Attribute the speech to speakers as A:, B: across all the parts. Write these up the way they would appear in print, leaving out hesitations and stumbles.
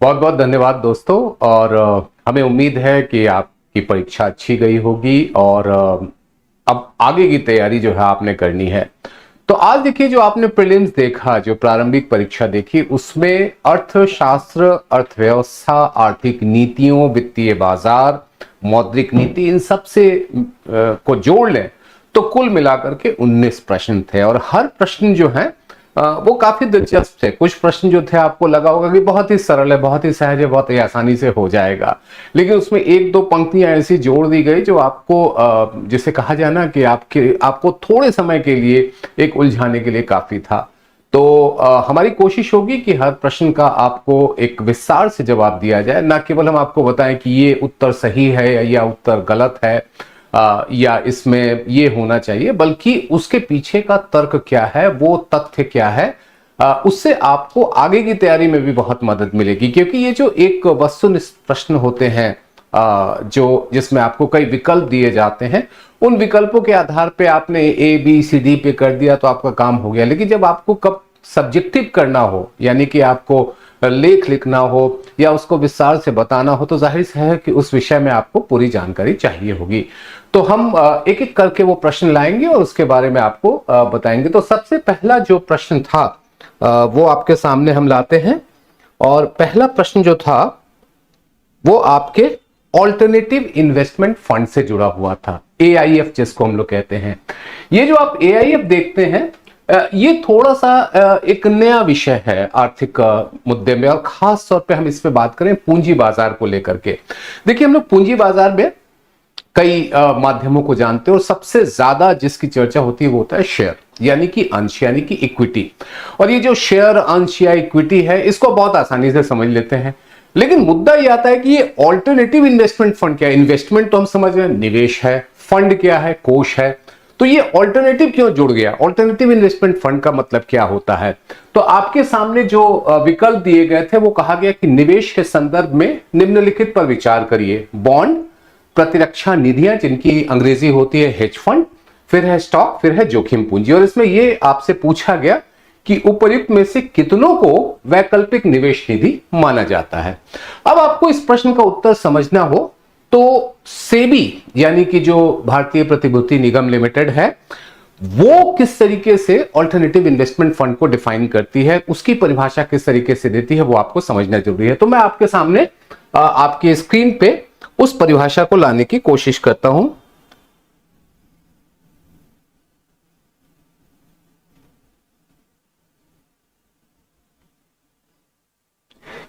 A: बहुत बहुत धन्यवाद दोस्तों। और हमें उम्मीद है कि आपकी परीक्षा अच्छी गई होगी और अब आगे की तैयारी जो है आपने करनी है। तो आज देखिए, जो आपने प्रीलिम्स देखा, जो प्रारंभिक परीक्षा देखी, उसमें अर्थशास्त्र, अर्थव्यवस्था, आर्थिक नीतियों, वित्तीय बाजार, मौद्रिक नीति, इन सब से को जोड़ लें तो कुल मिलाकर के 19 प्रश्न थे। और हर प्रश्न जो है वो काफी दिलचस्प थे। कुछ प्रश्न जो थे आपको लगा होगा कि बहुत ही सरल है, बहुत ही सहज है, बहुत ही आसानी से हो जाएगा, लेकिन उसमें एक दो पंक्तियां ऐसी जोड़ दी गई जो आपको जिसे कहा जाए ना कि आपको थोड़े समय के लिए एक उलझाने के लिए काफी था। तो हमारी कोशिश होगी कि हर प्रश्न का आपको एक विस्तार से जवाब दिया जाए, ना केवल हम आपको बताएं कि ये उत्तर सही है या उत्तर गलत है या इसमें ये होना चाहिए, बल्कि उसके पीछे का तर्क क्या है, वो तथ्य क्या है, उससे आपको आगे की तैयारी में भी बहुत मदद मिलेगी। क्योंकि ये जो एक वस्तुनिष्ठ प्रश्न होते हैं, जो जिसमें आपको कई विकल्प दिए जाते हैं, उन विकल्पों के आधार पे आपने ए बी सी डी पे कर दिया तो आपका काम हो गया। लेकिन जब आपको कब सब्जेक्टिव करना हो, यानी कि आपको लेख लिखना हो या उसको विस्तार से बताना हो, तो जाहिर है कि उस विषय में आपको पूरी जानकारी चाहिए होगी। तो हम एक एक करके वो प्रश्न लाएंगे और उसके बारे में आपको बताएंगे। तो सबसे पहला जो प्रश्न था वो आपके सामने हम लाते हैं। और पहला प्रश्न जो था वो आपके ऑल्टरनेटिव इन्वेस्टमेंट फंड से जुड़ा हुआ था, एआईएफ जिसको हम लोग कहते हैं। ये जो आप एआईएफ देखते हैं, ये थोड़ा सा एक नया विषय है आर्थिक मुद्दे में, और खास तौर पे हम इस पे बात करें पूंजी बाजार को लेकर के। देखिए, हम लोग पूंजी बाजार में कई माध्यमों को जानते हैं, और सबसे ज्यादा जिसकी चर्चा होती है वो होता है शेयर, यानी कि अंश, यानी कि इक्विटी। और ये जो शेयर, अंश या इक्विटी है, इसको बहुत आसानी से समझ लेते हैं। लेकिन मुद्दा ये आता है कि ये ऑल्टरनेटिव इन्वेस्टमेंट फंड क्या है। इन्वेस्टमेंट तो हम समझ रहे हैं, निवेश है, फंड क्या है, कोष है। तो ये ऑल्टरनेटिव क्यों जुड़ गया? ऑल्टरनेटिव इन्वेस्टमेंट फंड का मतलब क्या होता है? तो आपके सामने जो विकल्प दिए गए थे वो कहा गया कि निवेश के संदर्भ में निम्नलिखित पर विचार करिए: बॉन्ड, प्रतिरक्षा निधियां जिनकी अंग्रेजी होती है हेज फंड, फिर है स्टॉक, फिर है जोखिम पूंजी। और इसमें यह आपसे पूछा गया कि उपर्युक्त में से कितनों को वैकल्पिक निवेश निधि माना जाता है। अब आपको इस प्रश्न का उत्तर समझना हो तो सेबी, यानी कि जो भारतीय प्रतिभूति निगम लिमिटेड है, वो किस तरीके से ऑल्टरनेटिव इन्वेस्टमेंट फंड को डिफाइन करती है, उसकी परिभाषा किस तरीके से देती है, वो आपको समझना जरूरी है। तो मैं आपके सामने आपकी स्क्रीन पे उस परिभाषा को लाने की कोशिश करता हूं।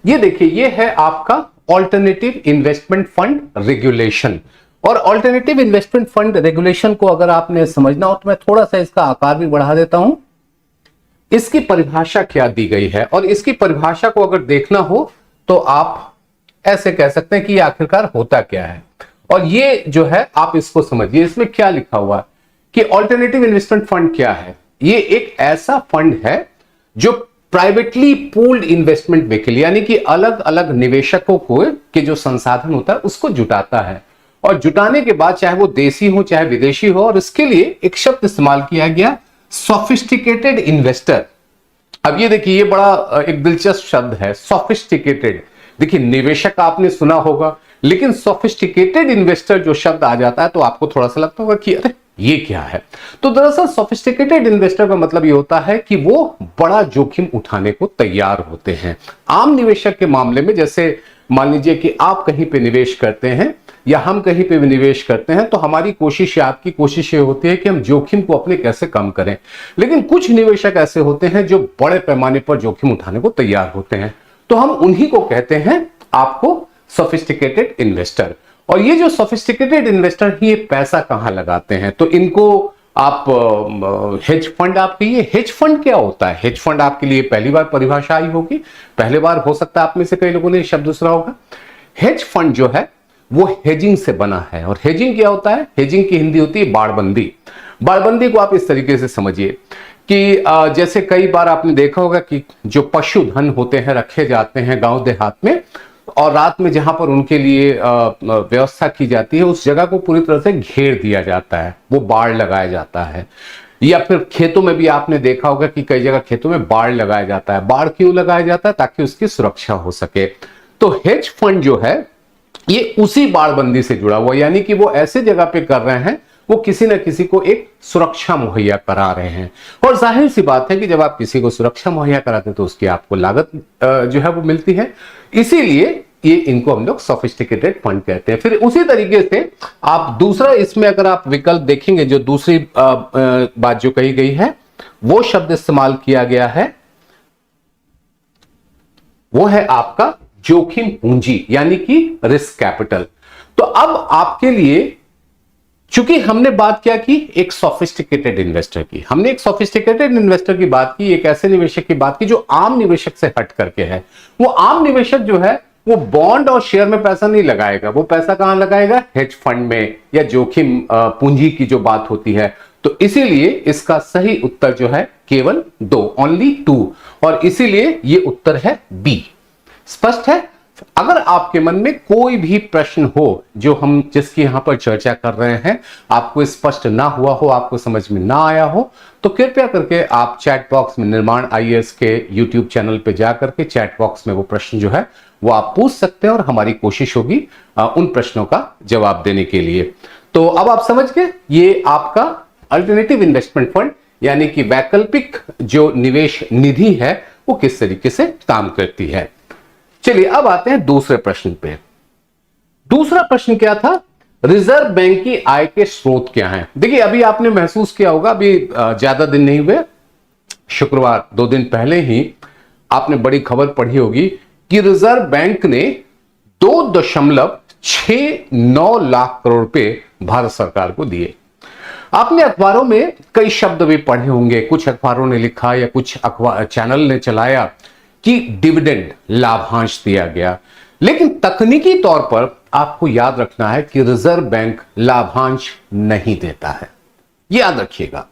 A: ये देखिए, ये है आपका ऑल्टरनेटिव इन्वेस्टमेंट फंड रेगुलेशन। और ऑल्टरनेटिव इन्वेस्टमेंट फंड रेगुलेशन को अगर आपने समझना हो तो मैं थोड़ा सा इसका आकार भी बढ़ा देता हूं। इसकी परिभाषा क्या दी गई है, और इसकी परिभाषा को अगर देखना हो तो आप ऐसे कह सकते हैं कि आखिरकार होता क्या है। और ये जो है आप इसको समझिए, इसमें क्या लिखा हुआ है कि ऑल्टरनेटिव इन्वेस्टमेंट फंड क्या है। ये एक ऐसा फंड है जो प्राइवेटली पूल्ड इन्वेस्टमेंट व्हीकल, यानी कि अलग अलग निवेशकों को के जो संसाधन होता है उसको जुटाता है। और जुटाने के बाद चाहे वो देसी हो चाहे विदेशी हो, और इसके लिए एक शब्द इस्तेमाल किया गया, सोफिस्टिकेटेड इन्वेस्टर। अब ये देखिए, ये बड़ा एक दिलचस्प शब्द है, सोफिस्टिकेटेड। देखिए, निवेशक आपने सुना होगा, लेकिन सोफिस्टिकेटेड इन्वेस्टर जो शब्द आ जाता है तो आपको थोड़ा सा लगता होगा कि अरे ये क्या है। तो दरअसल सोफिस्टिकेटेड इन्वेस्टर का मतलब ये होता है कि वो बड़ा जोखिम उठाने को तैयार होते हैं। आम निवेशक के मामले में, जैसे मान लीजिए कि आप कहीं पे निवेश करते हैं या हम कहीं पे भी निवेश करते हैं, तो हमारी कोशिश या आपकी कोशिश ये होती है कि हम जोखिम को अपने कैसे कम करें। लेकिन कुछ निवेशक ऐसे होते हैं जो बड़े पैमाने पर जोखिम उठाने को तैयार होते हैं, तो हम उन्हीं को कहते हैं आपको सोफिस्टिकेटेड इन्वेस्टर। और ये जो सोफिस्टिकेटेड इन्वेस्टर ही ये पैसा कहां लगाते हैं, तो इनको आप हेज फंड आप कहिए। हेज फंड क्या होता है? हेज फंड आपके लिए पहली बार परिभाषा आई होगी, पहली बार हो सकता है आप में से कई लोगों ने शब्द सुना होगा। हेज फंड जो है वो हेजिंग से बना है। और हेजिंग क्या होता है? हेजिंग की हिंदी होती है बाड़बंदी। बाड़बंदी को आप इस तरीके से समझिए कि जैसे कई बार आपने देखा होगा कि जो पशुधन होते हैं रखे जाते हैं गांव देहात में, और रात में जहां पर उनके लिए व्यवस्था की जाती है, उस जगह को पूरी तरह से घेर दिया जाता है, वो बाड़ लगाया जाता है। या फिर खेतों में भी आपने देखा होगा कि कई जगह खेतों में बाड़ लगाया जाता है। बाड़ क्यों लगाया जाता है? ताकि उसकी सुरक्षा हो सके। तो हेज फंड जो है ये उसी बाड़बंदी से जुड़ा हुआ, यानी कि वो ऐसे जगह पे कर रहे हैं, वो किसी ना किसी को एक सुरक्षा मुहैया करा रहे हैं। और जाहिर सी बात है कि जब आप किसी को सुरक्षा मुहैया कराते हैं तो उसकी आपको लागत जो है वो मिलती है, इसीलिए ये इनको हम लोग सोफिस्टिकेटेड फंड कहते हैं। फिर उसी तरीके से आप दूसरा इसमें अगर आप विकल्प देखेंगे, जो दूसरी बात जो कही गई है वो शब्द इस्तेमाल किया गया है, वो है आपका जोखिम पूंजी, यानी कि रिस्क कैपिटल। तो अब आपके लिए, चूंकि हमने बात क्या की, एक सोफिस्टिकेटेड इन्वेस्टर की, हमने एक सोफिस्टिकेटेड इन्वेस्टर की बात की, एक ऐसे निवेशक की बात की जो आम निवेशक से हट करके है। वो आम निवेशक जो है वो बॉन्ड और शेयर में पैसा नहीं लगाएगा, वो पैसा कहां लगाएगा, हेज फंड में, या जोखिम पूंजी की जो बात होती है। तो इसीलिए इसका सही उत्तर जो है केवल 2, ओनली 2, और इसीलिए ये उत्तर है बी। स्पष्ट है? अगर आपके मन में कोई भी प्रश्न हो जो हम जिसकी यहां पर चर्चा कर रहे हैं, आपको स्पष्ट ना हुआ हो, आपको समझ में ना आया हो, तो कृपया करके आप चैट बॉक्स में निर्माण आईएएस के यूट्यूब चैनल पे जा करके चैट बॉक्स में वो प्रश्न जो है वो आप पूछ सकते हैं, और हमारी कोशिश होगी उन प्रश्नों का जवाब देने के लिए। तो अब आप समझ गए, ये आपका अल्टरनेटिव इन्वेस्टमेंट फंड यानी कि वैकल्पिक जो निवेश निधि है वो किस तरीके से काम करती है। चलिए अब आते हैं दूसरे प्रश्न पे। दूसरा प्रश्न क्या था, रिजर्व बैंक की आय के स्रोत क्या हैं। देखिए अभी आपने महसूस किया होगा, अभी ज्यादा दिन नहीं हुए, शुक्रवार 2 दिन पहले ही आपने बड़ी खबर पढ़ी होगी कि रिजर्व बैंक ने 2.69 लाख करोड़ रुपए भारत सरकार को दिए। आपने अखबारों में कई शब्द भी पढ़े होंगे, कुछ अखबारों ने लिखा या कुछ अखबार चैनल ने चलाया कि डिविडेंड, लाभांश दिया गया, लेकिन तकनीकी तौर पर आपको याद रखना है कि रिजर्व बैंक लाभांश नहीं देता है, याद रखिएगा।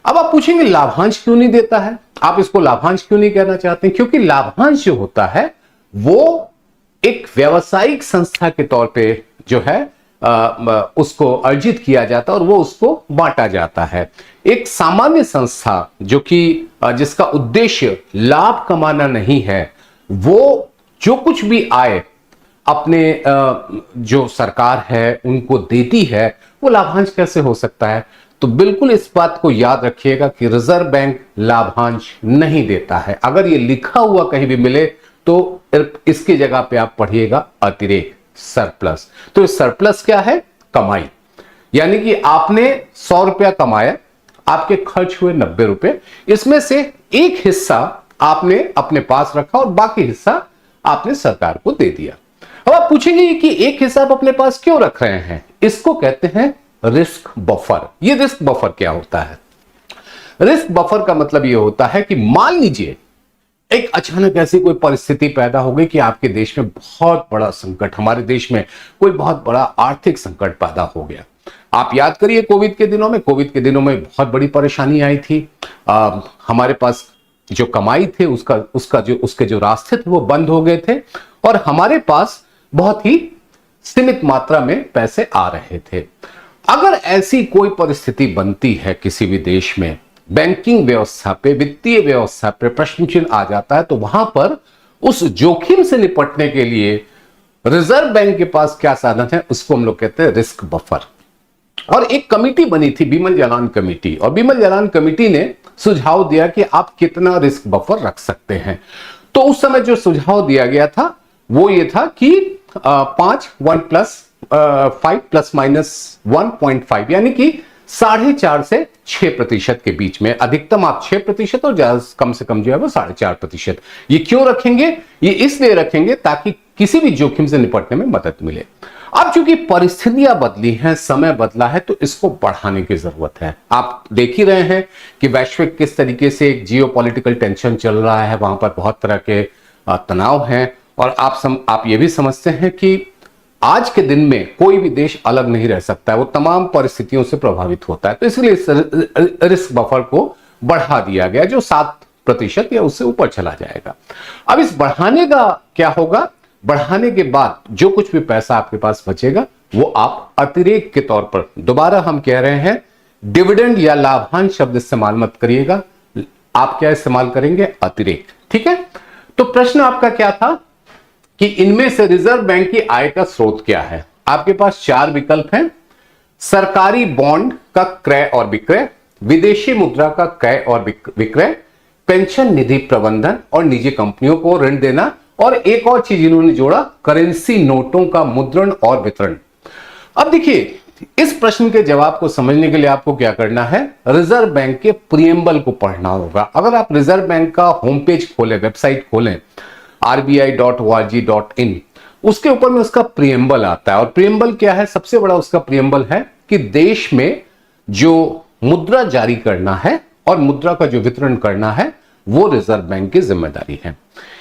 A: अब आप पूछेंगे लाभांश क्यों नहीं देता है, आप इसको लाभांश क्यों नहीं कहना चाहते हैं? क्योंकि लाभांश जो होता है वो एक व्यावसायिक संस्था के तौर पे जो है उसको अर्जित किया जाता है और वो उसको बांटा जाता है। एक सामान्य संस्था जो कि जिसका उद्देश्य लाभ कमाना नहीं है, वो जो कुछ भी आय अपने जो सरकार है उनको देती है, वो लाभांश कैसे हो सकता है? तो बिल्कुल इस बात को याद रखिएगा कि रिजर्व बैंक लाभांश नहीं देता है। अगर ये लिखा हुआ कहीं भी मिले तो इसकी जगह पे आप पढ़िएगा अतिरेक, सरप्लस। तो सरप्लस क्या है? कमाई, यानी कि आपने 100 रुपया कमाया, आपके खर्च हुए 90 रुपए, इसमें से एक हिस्सा आपने अपने पास रखा और बाकी हिस्सा आपने सरकार को दे दिया। अब आप पूछेंगे कि एक हिस्सा आप अपने पास क्यों रख रहे हैं? इसको कहते हैं रिस्क बफर। ये रिस्क बफर क्या होता है? रिस्क बफर का मतलब यह होता है कि मान लीजिए एक अचानक ऐसी कोई परिस्थिति पैदा हो गई कि आपके देश में बहुत बड़ा संकट, हमारे देश में कोई बहुत बड़ा आर्थिक संकट पैदा हो गया। आप याद करिए कोविड के दिनों में बहुत बड़ी परेशानी आई थी। हमारे पास जो कमाई थे उसके जो रास्ते थे वो बंद हो गए थे और हमारे पास बहुत ही सीमित मात्रा में पैसे आ रहे थे। अगर ऐसी कोई परिस्थिति बनती है किसी भी देश में, बैंकिंग व्यवस्था पे, वित्तीय व्यवस्था पे प्रश्न चिन्ह आ जाता है, तो वहां पर उस जोखिम से निपटने के लिए रिजर्व बैंक के पास क्या साधन है, उसको हम लोग कहते हैं रिस्क बफर। और एक कमेटी बनी थी, बीमल जालान कमेटी, और बीमल जालान कमेटी ने सुझाव दिया कि आप कितना रिस्क बफर रख सकते हैं। तो उस समय जो सुझाव दिया गया था वो ये था कि 5 ±1.5 यानी कि 4.5 से 6% के बीच में, अधिकतम आप 6% और ज्यादा कम से कम जो है वो 4.5%। ये क्यों रखेंगे? ये इसलिए रखेंगे ताकि किसी भी जोखिम से निपटने में मदद मिले। अब चूंकि परिस्थितियां बदली हैं, समय बदला है, तो इसको बढ़ाने की जरूरत है। आप देख ही रहे हैं कि वैश्विक किस तरीके से एक जियोपॉलिटिकल टेंशन चल रहा है, वहां पर बहुत तरह के तनाव हैं, और आप ये भी समझते हैं कि आज के दिन में कोई भी देश अलग नहीं रह सकता है, वो तमाम परिस्थितियों से प्रभावित होता है। तो इसलिए रिस्क बफर को बढ़ा दिया गया, जो 7% या उससे ऊपर चला जाएगा। अब इस बढ़ाने का क्या होगा? बढ़ाने के बाद जो कुछ भी पैसा आपके पास बचेगा वो आप अतिरेक के तौर पर, दोबारा हम कह रहे हैं, डिविडेंड या लाभांश शब्द इस्तेमाल मत करिएगा, आप क्या इस्तेमाल करेंगे? अतिरेक। ठीक है? तो प्रश्न आपका क्या था कि इनमें से रिजर्व बैंक की आय का स्रोत क्या है। आपके पास चार विकल्प हैं। सरकारी बॉन्ड का क्रय और विक्रय, विदेशी मुद्रा का क्रय और विक्रय, पेंशन निधि प्रबंधन और निजी कंपनियों को ऋण देना, और एक और चीज इन्होंने जोड़ा, करेंसी नोटों का मुद्रण और वितरण। अब देखिए, इस प्रश्न के जवाब को समझने के लिए आपको क्या करना है, रिजर्व बैंक के प्रियम्बल को पढ़ना होगा। अगर आप रिजर्व बैंक का होम पेज खोलें, वेबसाइट खोलें rbi.org.in, उसके ऊपर में उसका प्रियम्बल आता है। और प्रियम्बल क्या है, सबसे बड़ा उसका प्रियम्बल है कि देश में जो मुद्रा जारी करना है और मुद्रा का जो वितरण करना है वो रिजर्व बैंक की जिम्मेदारी है।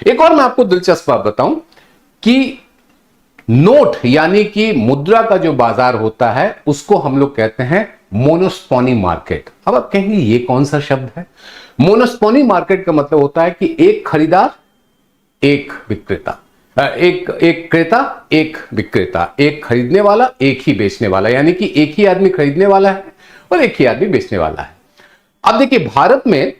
A: एक और मैं आपको दिलचस्प बात बताऊं कि नोट यानी कि मुद्रा का जो बाजार होता है उसको हम लोग कहते हैं मोनोस्पोनी मार्केट। अब आप कहेंगे ये कौन सा शब्द है। मोनोस्पोनी मार्केट का मतलब होता है कि एक खरीदार एक विक्रेता, एक क्रेता एक विक्रेता, एक खरीदने वाला एक ही बेचने वाला, यानी कि एक ही आदमी खरीदने वाला है और एक ही आदमी बेचने वाला है। अब देखिए, भारत में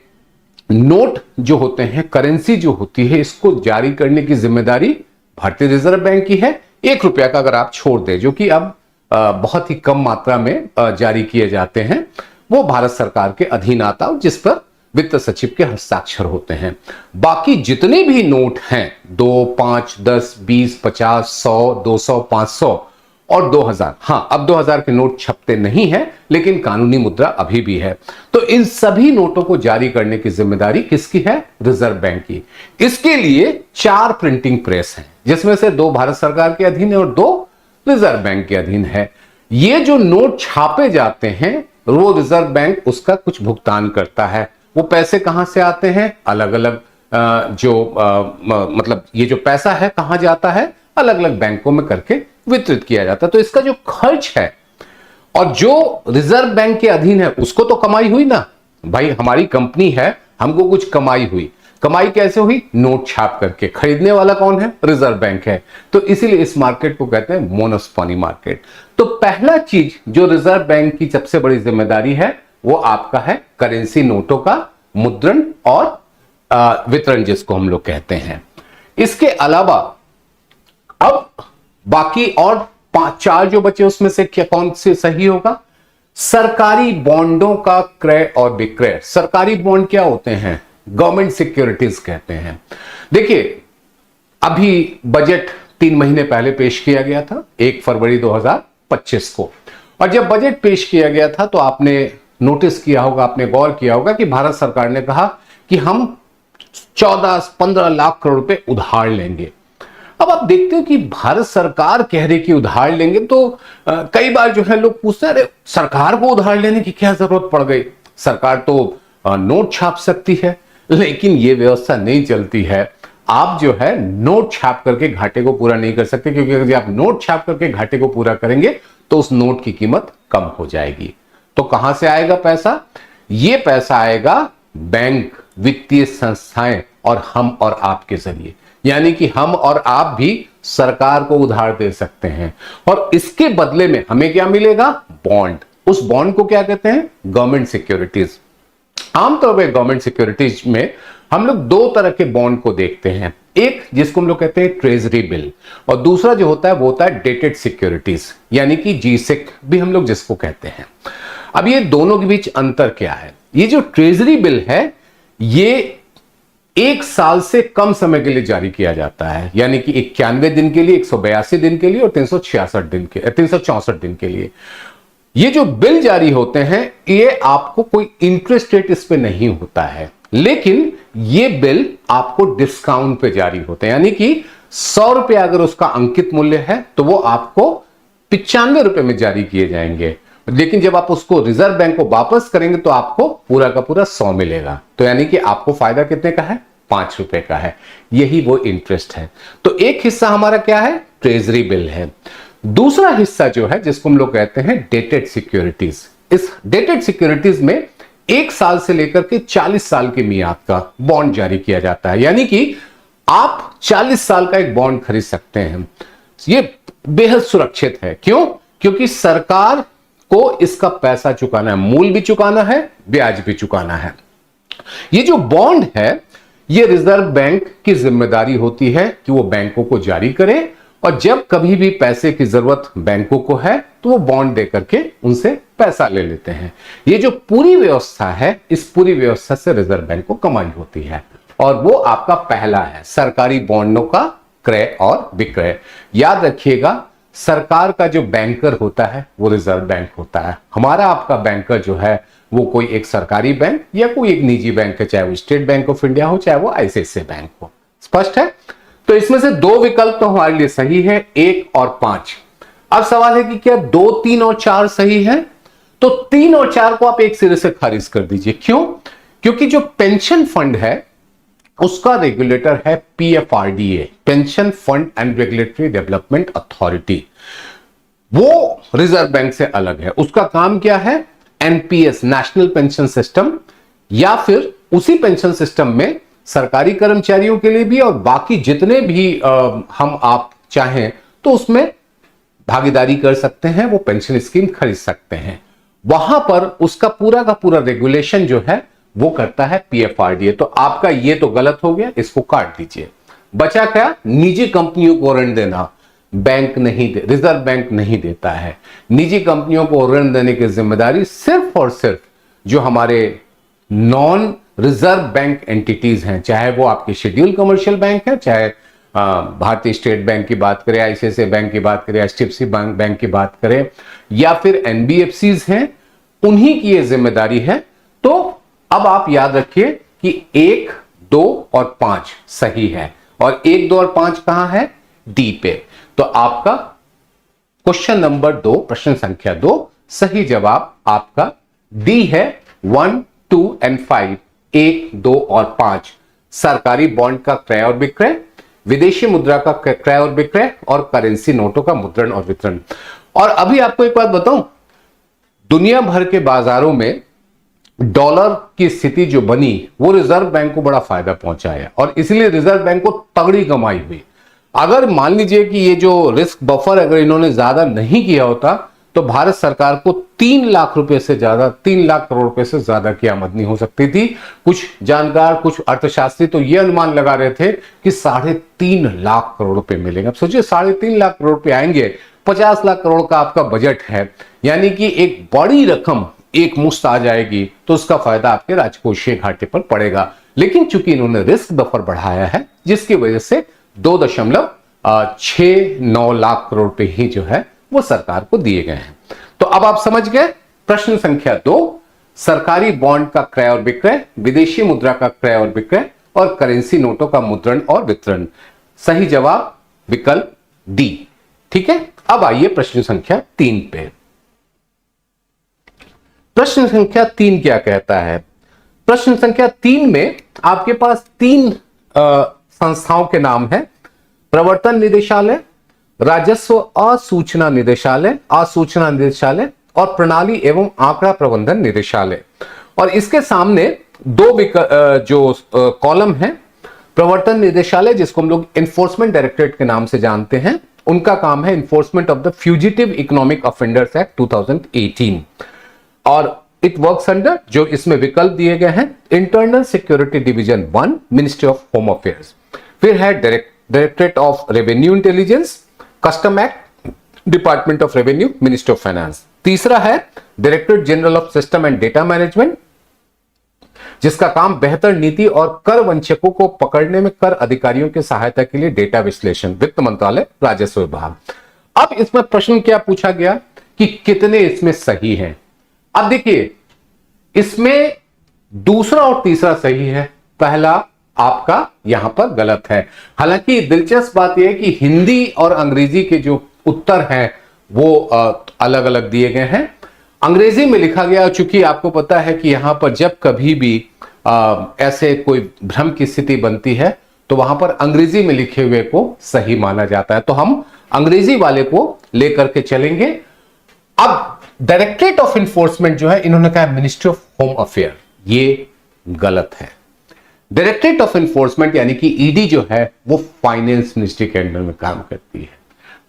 A: नोट जो होते हैं, करेंसी जो होती है, इसको जारी करने की जिम्मेदारी भारतीय रिजर्व बैंक की है। 1 रुपया का अगर आप छोड़ दें, जो कि अब बहुत ही कम मात्रा में जारी किए जाते हैं, वो भारत सरकार के अधीन आता है, जिस पर वित्त सचिव के हस्ताक्षर होते हैं। बाकी जितने भी नोट हैं, 2, 5, 10, 20, 50, 100, 200, 500 और 2000, हाँ अब 2000 के नोट छपते नहीं हैं, लेकिन कानूनी मुद्रा अभी भी है। तो इन सभी नोटों को जारी करने की जिम्मेदारी किसकी है, रिजर्व बैंक की। इसके लिए 4 प्रिंटिंग प्रेस हैं, जिसमें से 2 भारत सरकार के अधीन है और 2 रिजर्व बैंक के अधीन है। ये जो नोट छापे जाते हैं, वो रिजर्व बैंक उसका कुछ भुगतान करता है। वो पैसे कहां से आते हैं, अलग अलग मतलब ये जो पैसा है कहां जाता है, अलग अलग बैंकों में करके वितरित किया जाता है। तो इसका जो खर्च है और जो रिजर्व बैंक के अधीन है, उसको तो कमाई हुई ना भाई, हमारी कंपनी है, हमको कुछ कमाई हुई। कमाई कैसे हुई, नोट छाप करके। खरीदने वाला कौन है, रिजर्व बैंक है। तो इसीलिए इस मार्केट को कहते हैं मोनोस्पोनी मार्केट। तो पहला चीज जो रिजर्व बैंक की सबसे बड़ी जिम्मेदारी है, वो आपका है करेंसी नोटों का मुद्रण और वितरण, जिसको हम लोग कहते हैं। इसके अलावा अब बाकी और 5-4 जो बचे, उसमें से क्या कौन से सही होगा, सरकारी बॉन्डों का क्रय और विक्रय। सरकारी बॉन्ड क्या होते हैं, गवर्नमेंट सिक्योरिटीज कहते हैं। देखिए, अभी बजट 3 महीने पहले पेश किया गया था, 1 फरवरी 2025 को। और जब बजट पेश किया गया था तो आपने नोटिस किया होगा, आपने गौर किया होगा कि भारत सरकार ने कहा कि हम 14-15 लाख करोड़ रुपए उधार लेंगे। अब आप देखते हो कि भारत सरकार कह रही कि उधार लेंगे, तो कई बार जो है लोग पूछते हैं, अरे सरकार को उधार लेने की क्या जरूरत पड़ गई, सरकार तो नोट छाप सकती है। लेकिन यह व्यवस्था नहीं चलती है। आप जो है नोट छाप करके घाटे को पूरा नहीं कर सकते, क्योंकि अगर आप नोट छाप करके घाटे को पूरा करेंगे तो उस नोट की कीमत कम हो जाएगी। तो कहां से आएगा पैसा, यह पैसा आएगा बैंक, वित्तीय संस्थाएं और हम और आपके जरिए। यानी कि हम और आप भी सरकार को उधार दे सकते हैं, और इसके बदले में हमें क्या मिलेगा, बॉन्ड। उस बॉन्ड को क्या कहते हैं, गवर्नमेंट सिक्योरिटीज। आमतौर पर गवर्नमेंट सिक्योरिटीज में हम लोग 2 तरह के बॉन्ड को देखते हैं। एक जिसको हम लोग कहते हैं ट्रेजरी बिल, और दूसरा जो होता है वो होता है डेटेड सिक्योरिटीज, यानी कि जीसिक भी हम लोग जिसको कहते हैं। अब ये दोनों के बीच अंतर क्या है, ये जो ट्रेजरी बिल है ये 1 साल से कम समय के लिए जारी किया जाता है, यानी कि 91 दिन के लिए, 182 दिन के लिए और 364 दिन के लिए। ये जो बिल जारी होते हैं, ये आपको कोई इंटरेस्ट रेट इस पे नहीं होता है, लेकिन ये बिल आपको डिस्काउंट पे जारी होते हैं। यानी कि 100 रुपए अगर उसका अंकित मूल्य है तो वो आपको 95 रुपए में जारी किए जाएंगे। लेकिन जब आप उसको रिजर्व बैंक को वापस करेंगे तो आपको पूरा का पूरा 100 मिलेगा। तो यानी कि आपको फायदा कितने का है, 5 रुपए का है। यही वो इंटरेस्ट है। तो एक हिस्सा हमारा क्या है, ट्रेजरी बिल है। दूसरा हिस्सा जो है, जिसको हम लोग कहते हैं डेटेड सिक्योरिटीज। इस डेटेड सिक्योरिटीज में 1 साल से लेकर के 40 साल की मियाद का बॉन्ड जारी किया जाता है। यानी कि आप 40 साल का एक बॉन्ड खरीद सकते हैं। ये बेहद सुरक्षित है। क्यों, क्योंकि सरकार को इसका पैसा चुकाना है, मूल भी चुकाना है, ब्याज भी चुकाना है। ये जो बॉन्ड है ये रिजर्व बैंक की जिम्मेदारी होती है कि वो बैंकों को जारी करे, और जब कभी भी पैसे की जरूरत बैंकों को है तो वो बॉन्ड दे करके उनसे पैसा ले लेते हैं। ये जो पूरी व्यवस्था है, इस पूरी व्यवस्था से रिजर्व बैंक को कमाई होती है, और वो आपका पहला है सरकारी बॉन्डों का क्रय और विक्रय। याद रखिएगा, सरकार का जो बैंकर होता है वो रिजर्व बैंक होता है। हमारा आपका बैंकर जो है वो कोई एक सरकारी बैंक या कोई एक निजी बैंक है, चाहे वो स्टेट बैंक ऑफ इंडिया हो, चाहे वो आईसीआईसीआई बैंक हो। स्पष्ट है? तो इसमें से दो विकल्प तो हमारे लिए सही है, 1 और 5। अब सवाल है कि क्या 2, 3 और 4 सही है? तो 3 और 4 को आप एक सिरे से खारिज कर दीजिए। क्यों? क्योंकि जो पेंशन फंड है उसका रेगुलेटर है PFRDA, pension fund and regulatory development authority. वो रिजर्व बैंक से अलग है। उसका काम क्या है? एनपीएस, नेशनल पेंशन सिस्टम, या फिर उसी पेंशन सिस्टम में सरकारी कर्मचारियों के लिए भी और बाकी जितने भी हम आप चाहें तो उसमें भागीदारी कर सकते हैं, वो पेंशन स्कीम खरीद सकते हैं। वहां पर उसका पूरा का पूरा रेगुलेशन जो है वो करता है पीएफआरडीए। तो आपका ये तो गलत हो गया, इसको काट दीजिए। बचा क्या? निजी कंपनियों को ऋण देना बैंक नहीं दे, रिजर्व बैंक नहीं देता है। निजी कंपनियों को ऋण देने की जिम्मेदारी सिर्फ और सिर्फ जो हमारे नॉन रिजर्व बैंक एंटिटीज हैं, चाहे वो आपके शेड्यूल कमर्शियल बैंक है, चाहे भारतीय स्टेट बैंक की बात करें, आईसीआईसीआई बैंक की बात करें, एचडीएफसी बैंक की बात करें, या फिर एनबीएफसीज हैं, उन्हीं की ये जिम्मेदारी है। तो अब आप याद रखिए कि 1, 2 और 5 सही है, और 1, 2 और 5 कहां है? डी पे। तो आपका क्वेश्चन नंबर 2, प्रश्न संख्या 2, सही जवाब आपका डी है। 1, 2 एंड 5, 1, 2 और 5 सरकारी बॉन्ड का क्रय और विक्रय, विदेशी मुद्रा का क्रय और विक्रय, और करेंसी नोटों का मुद्रण और वितरण। और अभी आपको एक बात बताऊं, दुनिया भर के बाजारों में डॉलर की स्थिति जो बनी वो रिजर्व बैंक को बड़ा फायदा पहुंचाया, और इसलिए रिजर्व बैंक को तगड़ी कमाई हुई। अगर मान लीजिए कि ये जो रिस्क बफर अगर इन्होंने ज्यादा नहीं किया होता तो भारत सरकार को 3 लाख रुपए से ज्यादा, 3 लाख करोड़ रुपए से ज्यादा की आमदनी हो सकती थी। कुछ जानकार, कुछ अर्थशास्त्री तो ये अनुमान लगा रहे थे कि 3.5 लाख करोड़ रुपए मिलेंगे। अब सोचिए 3.5 लाख करोड़ रुपए आएंगे, 50 लाख करोड़ का आपका बजट है, यानी कि एक बड़ी रकम एक मुश्त आ जाएगी, तो उसका फायदा आपके राजकोषीय घाटे पर पड़ेगा। लेकिन चूंकि इन्होंने रिस्क बफर बढ़ाया है, जिसकी वजह से 2.69 लाख करोड़ रुपए ही जो है वो सरकार को दिए गए हैं। तो अब आप समझ गए, प्रश्न संख्या 2, सरकारी बॉन्ड का क्रय और विक्रय, विदेशी मुद्रा का क्रय और विक्रय, और करेंसी नोटों का मुद्रण और वितरण। सही जवाब विकल्प डी। ठीक है, अब आइए प्रश्न संख्या 3 पे। प्रश्न संख्या 3 क्या कहता है? प्रश्न संख्या 3 में आपके पास 3 संस्थाओं के नाम है: प्रवर्तन निदेशालय, राजस्व असूचना निदेशालय, और प्रणाली एवं आंकड़ा प्रबंधन निदेशालय। और इसके सामने 2 जो कॉलम है। प्रवर्तन निदेशालय, जिसको हम लोग एनफोर्समेंट डायरेक्टरेट के नाम से जानते हैं, उनका काम है enforcement of the fugitive economic offenders act 2018, और इट वर्क्स अंडर, जो इसमें विकल्प दिए गए हैं, internal security division 1, ministry of home affairs. फिर है directorate of revenue intelligence, custom act, department of revenue, ministry of finance. तीसरा है directorate general of system and data management, जिसका काम बेहतर नीति और कर वंचकों को पकड़ने में कर अधिकारियों की सहायता के लिए डेटा विश्लेषण, वित्त मंत्रालय, राजस्व विभाग। अब इसमें प्रश्न क्या पूछा गया कि कितने इसमें सही हैं? अब देखिए, इसमें दूसरा और तीसरा सही है, पहला आपका यहां पर गलत है। हालांकि दिलचस्प बात यह है कि हिंदी और अंग्रेजी के जो उत्तर हैं वो अलग अलग दिए गए हैं। अंग्रेजी में लिखा गया, चूंकि आपको पता है कि यहां पर जब कभी भी ऐसे कोई भ्रम की स्थिति बनती है तो वहां पर अंग्रेजी में लिखे हुए को सही माना जाता है, तो हम अंग्रेजी वाले को लेकर के चलेंगे। अब डायरेक्टरेट ऑफ एनफोर्समेंट जो है, इन्होंने कहा मिनिस्ट्री ऑफ होम अफेयर, ये गलत है। डायरेक्टरेट ऑफ एनफोर्समेंट यानी कि ईडी जो है वो फाइनेंस मिनिस्ट्री के अंडर में काम करती है।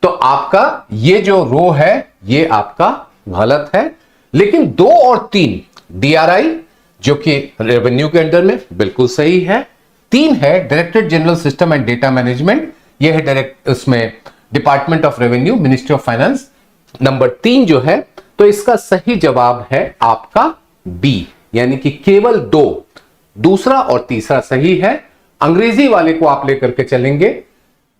A: तो आपका ये जो रो है ये आपका गलत है। लेकिन 2 और 3 डीआरआई जो कि रेवेन्यू के अंडर में, बिल्कुल सही है। 3 है directorate general system and data management, यह है डायरेक्ट उसमें department of revenue, ministry of finance. Number 3 जो है, तो इसका सही जवाब है आपका बी, यानी कि केवल 2, दूसरा और तीसरा सही है। अंग्रेजी वाले को आप लेकर के चलेंगे,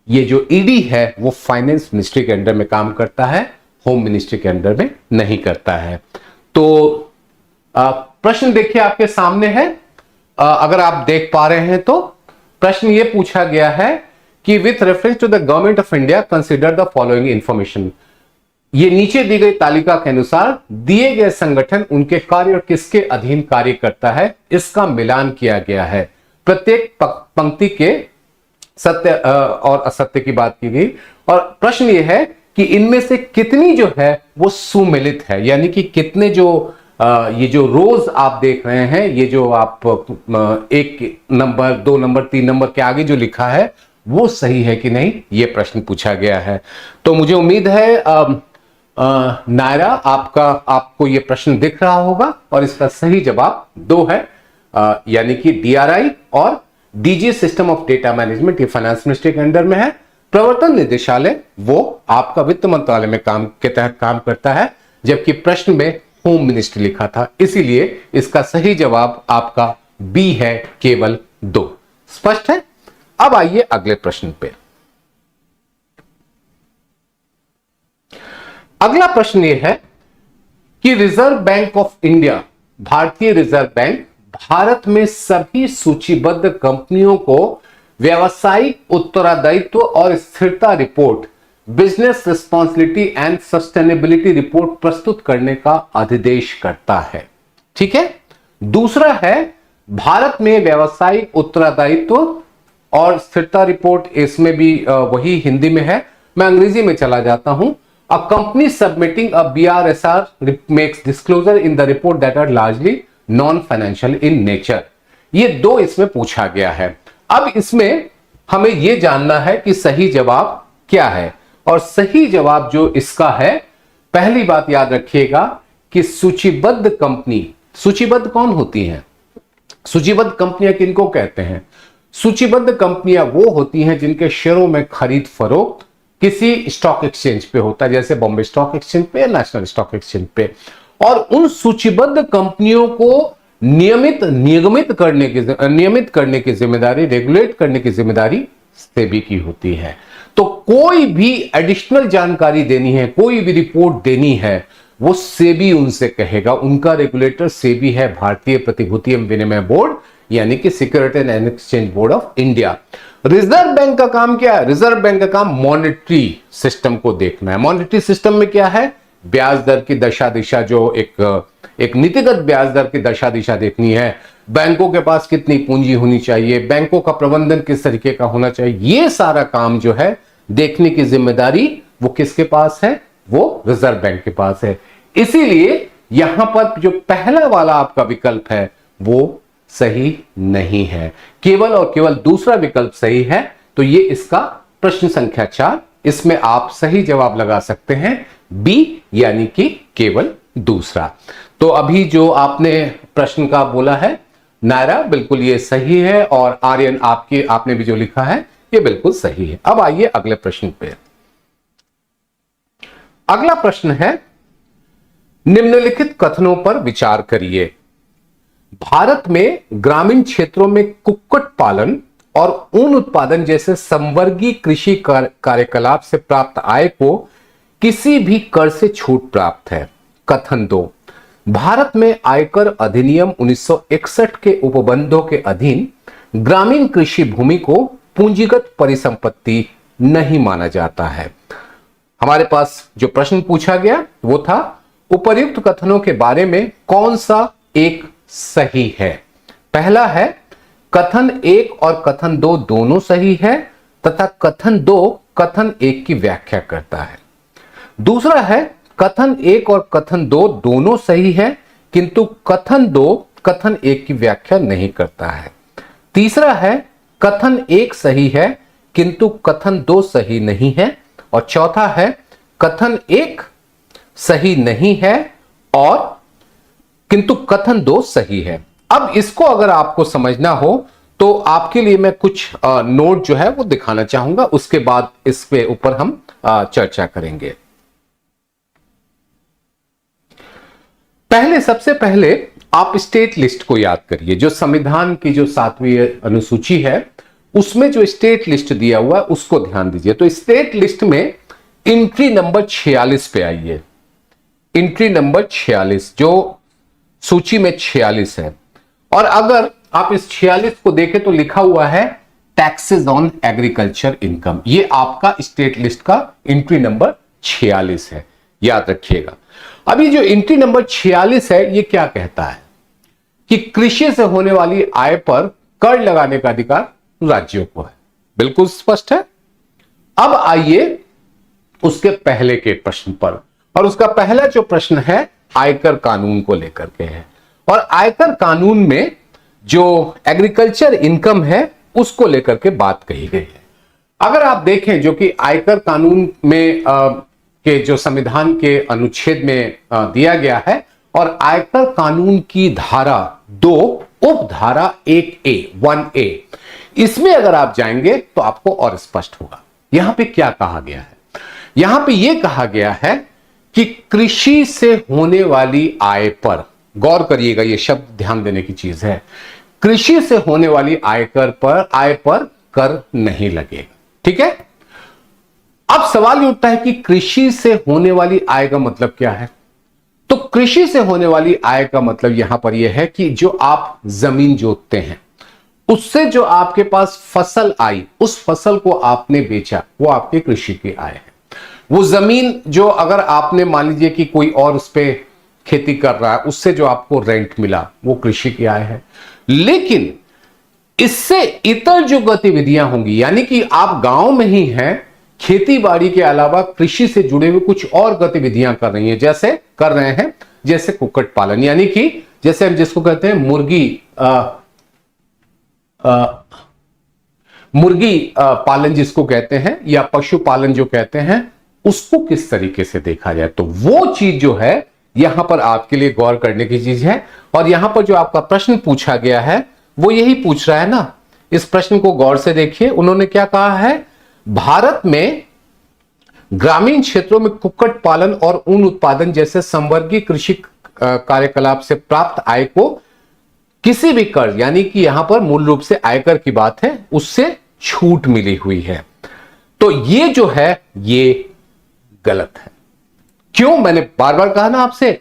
A: ये जो ईडी है वो फाइनेंस मिनिस्ट्री के अंडर में काम करता है, होम मिनिस्ट्री के अंडर में नहीं करता है। तो प्रश्न देखिए आपके सामने है, अगर आप देख पा रहे हैं तो प्रश्न ये पूछा गया है कि with reference to the government of India consider the following information. ये नीचे दी गई तालिका के अनुसार दिए गए संगठन उनके कार्य और किसके अधीन कार्य करता है, इसका मिलान किया गया है। प्रत्येक पंक्ति के सत्य और असत्य की बात की गई, और प्रश्न यह है कि इनमें से कितनी जो है वो सुमेलित है, यानी कि कितने जो ये जो रोज आप देख रहे हैं, ये जो आप 1 नंबर 2 नंबर 3 नंबर के आगे जो लिखा है वो सही है कि नहीं, ये प्रश्न पूछा गया है। तो मुझे उम्मीद है नायरा आपको ये प्रश्न दिख रहा होगा, और इसका सही जवाब 2 है, यानी कि डीआरआई और DG system of data management, ये फाइनेंस मिनिस्ट्री के अंडर में है। प्रवर्तन निदेशालय वो आपका वित्त मंत्रालय में काम के तहत काम करता है, जबकि प्रश्न में होम मिनिस्ट्री लिखा था, इसीलिए इसका सही जवाब आपका बी है, केवल 2। स्पष्ट है? अब आइए अगले प्रश्न पे। अगला प्रश्न यह है कि रिजर्व बैंक ऑफ इंडिया, भारतीय रिजर्व बैंक, भारत में सभी सूचीबद्ध कंपनियों को व्यावसायिक उत्तरदायित्व और स्थिरता report, business responsibility and sustainability report प्रस्तुत करने का अधिदेश करता है। ठीक है। दूसरा है भारत में व्यावसायिक उत्तरदायित्व और स्थिरता रिपोर्ट, इसमें भी वही हिंदी में है, मैं अंग्रेजी में चला जाता हूं। A company submitting a BRSR makes disclosure in the report that are largely non financial in nature. ये 2 इसमें पूछा गया है। अब इसमें हमें यह जानना है कि सही जवाब क्या है, और सही जवाब जो इसका है, पहली बात याद रखिएगा कि सूचीबद्ध कंपनी, सूचीबद्ध कौन होती हैं? सूचीबद्ध कंपनियां किनको कहते हैं? सूचीबद्ध कंपनियां वो होती हैं जिनके शेयरों में खरीद फरोख्त किसी स्टॉक एक्सचेंज पे होता है, जैसे बॉम्बे स्टॉक एक्सचेंज पे या नेशनल स्टॉक एक्सचेंज पे, और उन सूचीबद्ध कंपनियों को नियमित करने की जिम्मेदारी, रेगुलेट करने की जिम्मेदारी सेबी की होती है। तो कोई भी एडिशनल जानकारी देनी है, कोई भी रिपोर्ट देनी है, वो सेबी उनसे कहेगा। उनका रेगुलेटर सेबी है, भारतीय प्रतिभूति एवं विनिमय बोर्ड, यानी कि security and exchange board of India. Reserve bank का काम क्या है? रिजर्व बैंक का काम मॉनेटरी सिस्टम को देखना है। मॉनेटरी सिस्टम में क्या है? ब्याज दर की दशा दिशा, जो एक नीतिगत ब्याज दर की दशा दिशा देखनी है, बैंकों के पास कितनी पूंजी होनी चाहिए, बैंकों का प्रबंधन किस तरीके का होना चाहिए, ये सारा काम जो है देखने की जिम्मेदारी वो किसके पास है? वो रिजर्व बैंक के पास है। इसीलिए यहां पर जो पहला वाला आपका विकल्प है वो सही नहीं है, केवल और केवल दूसरा विकल्प सही है। तो ये इसका प्रश्न संख्या 4, इसमें आप सही जवाब लगा सकते हैं बी, यानी कि केवल दूसरा। तो अभी जो आपने प्रश्न का बोला है नायरा, बिल्कुल ये सही है, और आर्यन आपने भी जो लिखा है ये बिल्कुल सही है। अब आइए अगले प्रश्न पे। अगला प्रश्न है, निम्नलिखित कथनों पर विचार करिए। भारत में ग्रामीण क्षेत्रों में कुक्कुट पालन और ऊन उत्पादन जैसे संवर्गीय कृषि कार्यकलाप से प्राप्त आय को किसी भी कर से छूट प्राप्त है। कथन 2, भारत में आयकर अधिनियम 1961 के उपबंधों के अधीन ग्रामीण कृषि भूमि को पूंजीगत परिसंपत्ति नहीं माना जाता है। हमारे पास जो प्रश्न पूछा गया वो था, उपर्युक्त कथनों के बारे में कौन सा एक सही है? पहला है कथन 1 और कथन 2 दोनों सही है, तथा कथन 2 कथन 1 की व्याख्या करता है। दूसरा है कथन 1 और कथन 2 दोनों सही है, किंतु कथन 2 कथन 1 की व्याख्या नहीं करता है। तीसरा है कथन 1 सही है किंतु कथन 2 सही नहीं है, और चौथा है कथन 1 सही नहीं है और किंतु कथन 2 सही है। अब इसको अगर आपको समझना हो तो आपके लिए मैं कुछ नोट जो है वो दिखाना चाहूंगा, उसके बाद इस पे ऊपर हम चर्चा करेंगे। सबसे पहले आप स्टेट लिस्ट को याद करिए। जो संविधान की जो 7वीं अनुसूची है उसमें जो स्टेट लिस्ट दिया हुआ है उसको ध्यान दीजिए। तो स्टेट लिस्ट में एंट्री नंबर 46 पे आइए। एंट्री नंबर 46 जो सूची में 46 है, और अगर आप इस 46 को देखें तो लिखा हुआ है टैक्सेस ऑन एग्रीकल्चर इनकम। ये आपका स्टेट लिस्ट का एंट्री नंबर 46 है, याद रखिएगा। अभी जो एंट्री नंबर 46 है ये क्या कहता है कि कृषि से होने वाली आय पर कर लगाने का अधिकार राज्यों को है। बिल्कुल स्पष्ट है। अब आइए उसके पहले के प्रश्न पर, और उसका पहला जो प्रश्न है आयकर कानून को लेकर के है। और आयकर कानून में जो एग्रीकल्चर इनकम है उसको लेकर के बात कही गई है। अगर आप देखें जो कि आयकर कानून में के जो संविधान के अनुच्छेद में दिया गया है, और आयकर कानून की धारा 2 उपधारा 1A इसमें अगर आप जाएंगे तो आपको और स्पष्ट होगा। यहां पे क्या कहा गया है? यहां पे यह कहा गया है कि कृषि से होने वाली आय पर, गौर करिएगा ये शब्द ध्यान देने की चीज है, कृषि से होने वाली आय पर कर नहीं लगेगा। ठीक है। अब सवाल ये उठता है कि कृषि से होने वाली आय का मतलब क्या है? तो कृषि से होने वाली आय का मतलब यहां पर यह है कि जो आप जमीन जोतते हैं उससे जो आपके पास फसल आई, उस फसल को आपने बेचा, वो आपके कृषि की आय है। वो जमीन जो अगर आपने मान लीजिए कि कोई और उस पर खेती कर रहा है, उससे जो आपको रेंट मिला वो कृषि की आय है। लेकिन इससे इतर जो गतिविधियां होंगी, यानी कि आप गांव में ही हैं, खेती बाड़ी के अलावा कृषि से जुड़े हुए कुछ और गतिविधियां कर रहे हैं, जैसे कुक्कुट पालन, यानी कि जैसे हम जिसको कहते हैं मुर्गी पालन जिसको कहते हैं, या पशुपालन जो कहते हैं, उसको किस तरीके से देखा जाए, तो वो चीज जो है यहां पर आपके लिए गौर करने की चीज है। और यहां पर जो आपका प्रश्न पूछा गया है वो यही पूछ रहा है ना। इस प्रश्न को गौर से देखिए। उन्होंने क्या कहा है? भारत में ग्रामीण क्षेत्रों में कुक्कुट पालन और ऊन उत्पादन जैसे संवर्गीय कृषि कार्यकलाप से प्राप्त आय को किसी भी कर, यानी कि यहां पर मूल रूप से आयकर की बात है, उससे छूट मिली हुई है। तो ये जो है ये गलत है। क्यों? मैंने बार बार कहा ना आपसे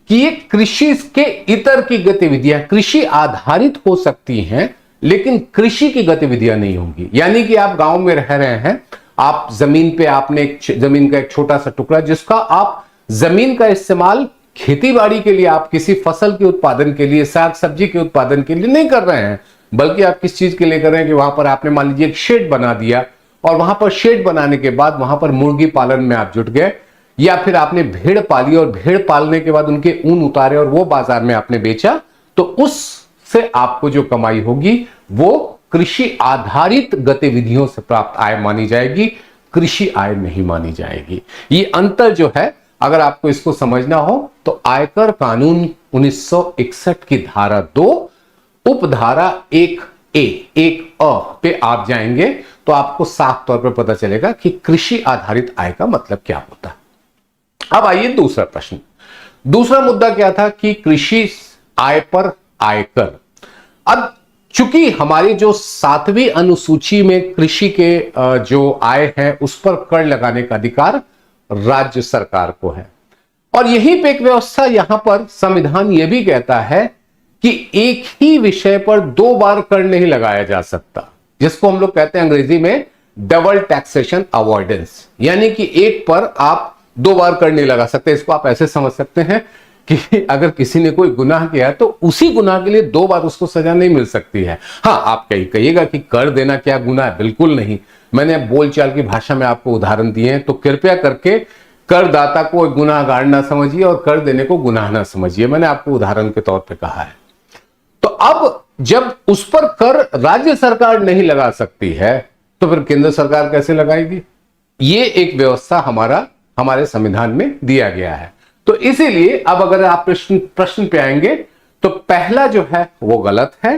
A: कि ये कृषि के इतर की गतिविधियां कृषि आधारित हो सकती हैं, लेकिन कृषि की गतिविधियां नहीं होंगी। यानी कि आप गांव में रह रहे हैं, आप जमीन पे आपने जमीन का एक छोटा सा टुकड़ा, जिसका आप जमीन का इस्तेमाल खेती बाड़ी के लिए, आप किसी फसल के उत्पादन के लिए, साग सब्जी के उत्पादन के लिए नहीं कर रहे हैं, बल्कि आप किस चीज के लिए कर रहे हैं कि वहां पर आपने मान लीजिए एक शेड बना दिया, और वहां पर शेड बनाने के बाद वहां पर मुर्गी पालन में आप जुट गए, या फिर आपने भेड़ पाली और भेड़ पालने के बाद उनके ऊन उतारे और वो बाजार में आपने बेचा, तो उससे आपको जो कमाई होगी वो कृषि आधारित गतिविधियों से प्राप्त आय मानी जाएगी, कृषि आय नहीं मानी जाएगी। ये अंतर जो है, अगर आपको इसको समझना हो तो आयकर कानून 1961 की धारा 2 उपधारा 1A पे आप जाएंगे तो आपको साफ तौर पर पता चलेगा कि कृषि आधारित आय का मतलब क्या होता है। अब आइए दूसरा प्रश्न। दूसरा मुद्दा क्या था कि कृषि आय पर आयकर। अब चूंकि हमारी जो 7वीं अनुसूची में कृषि के जो आय है उस पर कर लगाने का अधिकार राज्य सरकार को है, और यही पे एक व्यवस्था यहां पर संविधान यह भी कहता है कि एक ही विषय पर 2 बार कर नहीं लगाया जा सकता, जिसको हम लोग कहते हैं अंग्रेजी में डबल टैक्सेशन अवॉइडेंस, यानी कि एक पर आप 2 बार कर नहीं लगा सकते। इसको आप ऐसे समझ सकते हैं कि अगर किसी ने कोई गुनाह किया तो उसी गुनाह के लिए 2 बार उसको सजा नहीं मिल सकती है। हाँ, आप कहिएगा कि कर देना क्या गुनाह है? बिल्कुल नहीं। मैंने बोलचाल की भाषा में आपको उदाहरण दिए हैं, तो कृपया करके करदाता को गुनाहगार ना समझिए और कर देने को गुनाह ना समझिए। मैंने आपको उदाहरण के तौर पर कहा है। तो अब जब उस पर कर राज्य सरकार नहीं लगा सकती है तो फिर केंद्र सरकार कैसे लगाएगी? ये एक व्यवस्था हमारे संविधान में दिया गया है। तो इसीलिए अब अगर आप प्रश्न पे आएंगे तो पहला जो है वो गलत है,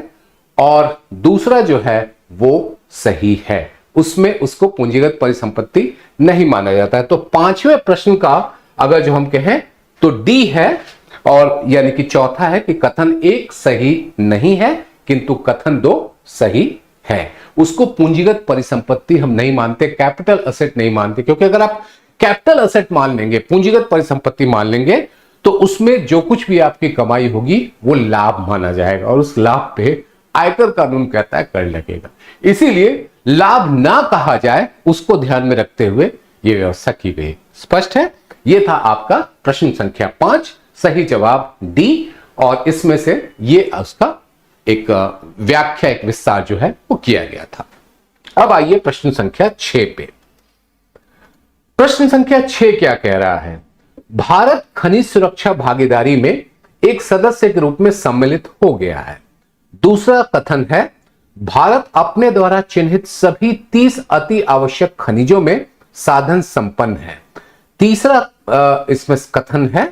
A: और दूसरा जो है वो सही है, उसमें उसको पूंजीगत परिसंपत्ति नहीं माना जाता है। तो पांचवें प्रश्न का अगर जो हम कहें तो डी है, और यानी कि चौथा है कि कथन एक सही नहीं है किंतु कथन दो सही है। उसको पूंजीगत परिसंपत्ति हम नहीं मानते, कैपिटल असेट नहीं मानते, क्योंकि अगर आप कैपिटल असेट मान लेंगे, पूंजीगत परिसंपत्ति मान लेंगे, तो उसमें जो कुछ भी आपकी कमाई होगी वो लाभ माना जाएगा और उस लाभ पे आयकर कानून कहता है कर लगेगा। इसीलिए लाभ ना कहा जाए उसको ध्यान में रखते हुए यह व्यवस्था की गई। स्पष्ट है? यह था आपका प्रश्न संख्या 5, सही जवाब डी, और इसमें से ये उसका एक व्याख्या, एक विस्तार जो है वो किया गया था। अब आइए प्रश्न संख्या 6 पे। प्रश्न संख्या 6 क्या कह रहा है? भारत खनिज सुरक्षा भागीदारी में एक सदस्य के रूप में सम्मिलित हो गया है। दूसरा कथन है भारत अपने द्वारा चिन्हित सभी 30 अति आवश्यक खनिजों में साधन संपन्न है। तीसरा इसमें कथन है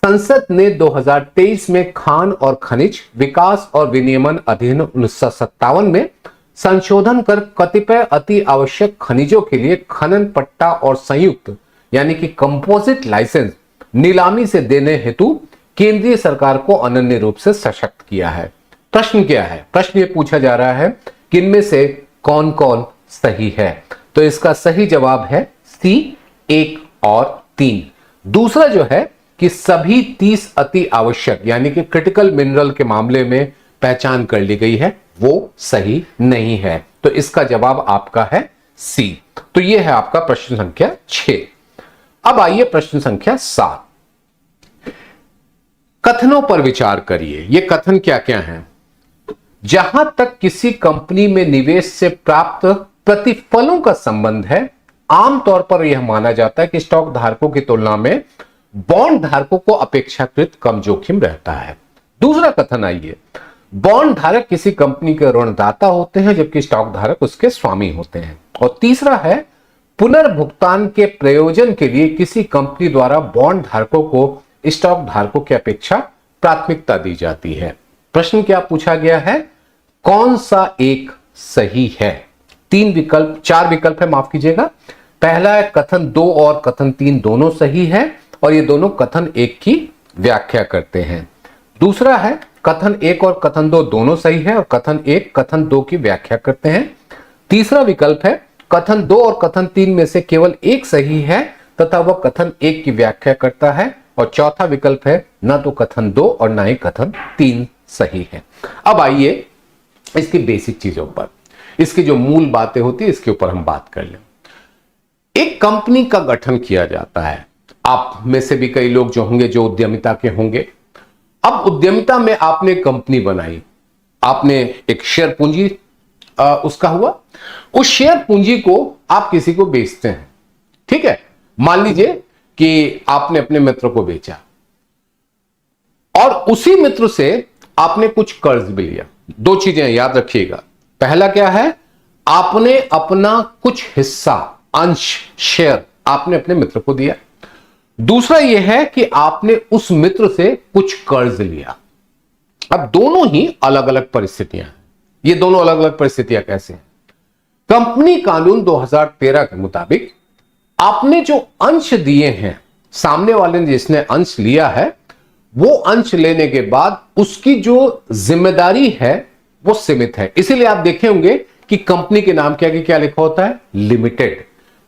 A: संसद ने 2023 में खान और खनिज विकास और विनियमन अधिनियम 1957 में संशोधन कर कतिपय अति आवश्यक खनिजों के लिए खनन पट्टा और संयुक्त यानी कि कंपोजिट लाइसेंस नीलामी से देने हेतु केंद्रीय सरकार को अनन्य रूप से सशक्त किया है। प्रश्न क्या है? प्रश्न ये पूछा जा रहा है कि इनमें से कौन कौन सही है? तो इसका सही जवाब है सी, 1 और 3। दूसरा जो है कि सभी 30 अति आवश्यक यानी कि क्रिटिकल मिनरल के मामले में पहचान कर ली गई है, वो सही नहीं है। तो इसका जवाब आपका है सी। तो यह है आपका प्रश्न संख्या 6। अब आइए प्रश्न संख्या 7। कथनों पर विचार करिए। ये कथन क्या क्या हैं? जहां तक किसी कंपनी में निवेश से प्राप्त प्रतिफलों का संबंध है, आमतौर पर यह माना जाता है कि स्टॉक धारकों की तुलना में बॉन्ड धारकों को अपेक्षाकृत कम जोखिम रहता है। दूसरा कथन आइए, बॉन्ड धारक किसी कंपनी के ऋणदाता होते हैं जबकि स्टॉक धारक उसके स्वामी होते हैं। और तीसरा है पुनर्भुगतान के प्रयोजन के लिए किसी कंपनी द्वारा बॉन्ड धारकों को स्टॉक धारकों की अपेक्षा प्राथमिकता दी जाती है। प्रश्न क्या पूछा गया है? कौन सा एक सही है? 4 विकल्प है, माफ कीजिएगा। पहला है कथन 2 और कथन 3 दोनों सही है और ये दोनों कथन 1 की व्याख्या करते हैं। दूसरा है कथन 1 और कथन 2 दोनों सही है और कथन 1 कथन 2 की व्याख्या करते हैं। तीसरा विकल्प है कथन 2 और कथन 3 में से केवल एक सही है तथा वह कथन 1 की व्याख्या करता है। और चौथा विकल्प है ना तो कथन 2 और ना ही कथन 3 सही है। अब आइए इसकी बेसिक चीजों पर, इसकी जो मूल बातें होती है इसके ऊपर हम बात कर लें। एक कंपनी का गठन किया जाता है। आप में से भी कई लोग जो होंगे जो उद्यमिता के होंगे। अब उद्यमिता में आपने कंपनी बनाई, आपने एक शेयर पूंजी उसका हुआ, उस शेयर पूंजी को आप किसी को बेचते हैं। ठीक है, मान लीजिए कि आपने अपने मित्र को बेचा और उसी मित्र से आपने कुछ कर्ज भी लिया। 2 चीजें याद रखिएगा। पहला क्या है? आपने अपना कुछ हिस्सा, अंश, शेयर आपने अपने मित्र को दिया। दूसरा यह है कि आपने उस मित्र से कुछ कर्ज लिया। अब दोनों ही अलग अलग परिस्थितियां हैं। ये दोनों अलग अलग परिस्थितियां कैसे हैं? कंपनी कानून 2013 के मुताबिक आपने जो अंश दिए हैं, सामने वाले ने जिसने अंश लिया है, वो अंश लेने के बाद उसकी जो जिम्मेदारी है वो सीमित है। इसीलिए आप देखे होंगे कि कंपनी के नाम के आगे क्या लिखा होता है? Limited.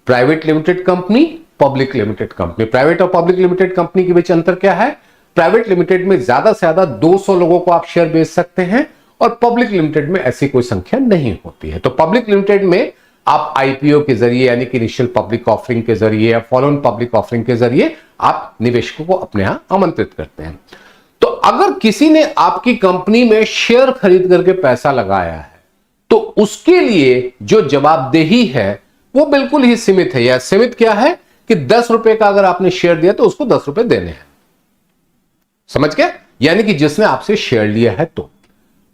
A: Private limited company, public limited company. Private और पब्लिक लिमिटेड कंपनी के बीच अंतर क्या है? प्राइवेट लिमिटेड में ज्यादा से ज्यादा 200 लोगों को आप शेयर बेच सकते हैं और पब्लिक लिमिटेड में ऐसी कोई संख्या नहीं होती है। तो पब्लिक लिमिटेड में आप आईपीओ के जरिए यानी कि इनिशियल पब्लिक ऑफरिंग के जरिए या फॉलोअन पब्लिक ऑफरिंग के जरिए आप निवेशकों को अपने यहां आमंत्रित करते हैं। तो अगर किसी ने आपकी कंपनी में शेयर खरीद करके पैसा लगाया है तो उसके लिए जो जवाबदेही है वो बिल्कुल ही सीमित है। या सीमित क्या है कि 10 रुपए का अगर आपने शेयर दिया तो उसको 10 रुपए देने हैं। समझ गए? यानी कि जिसने आपसे शेयर लिया है तो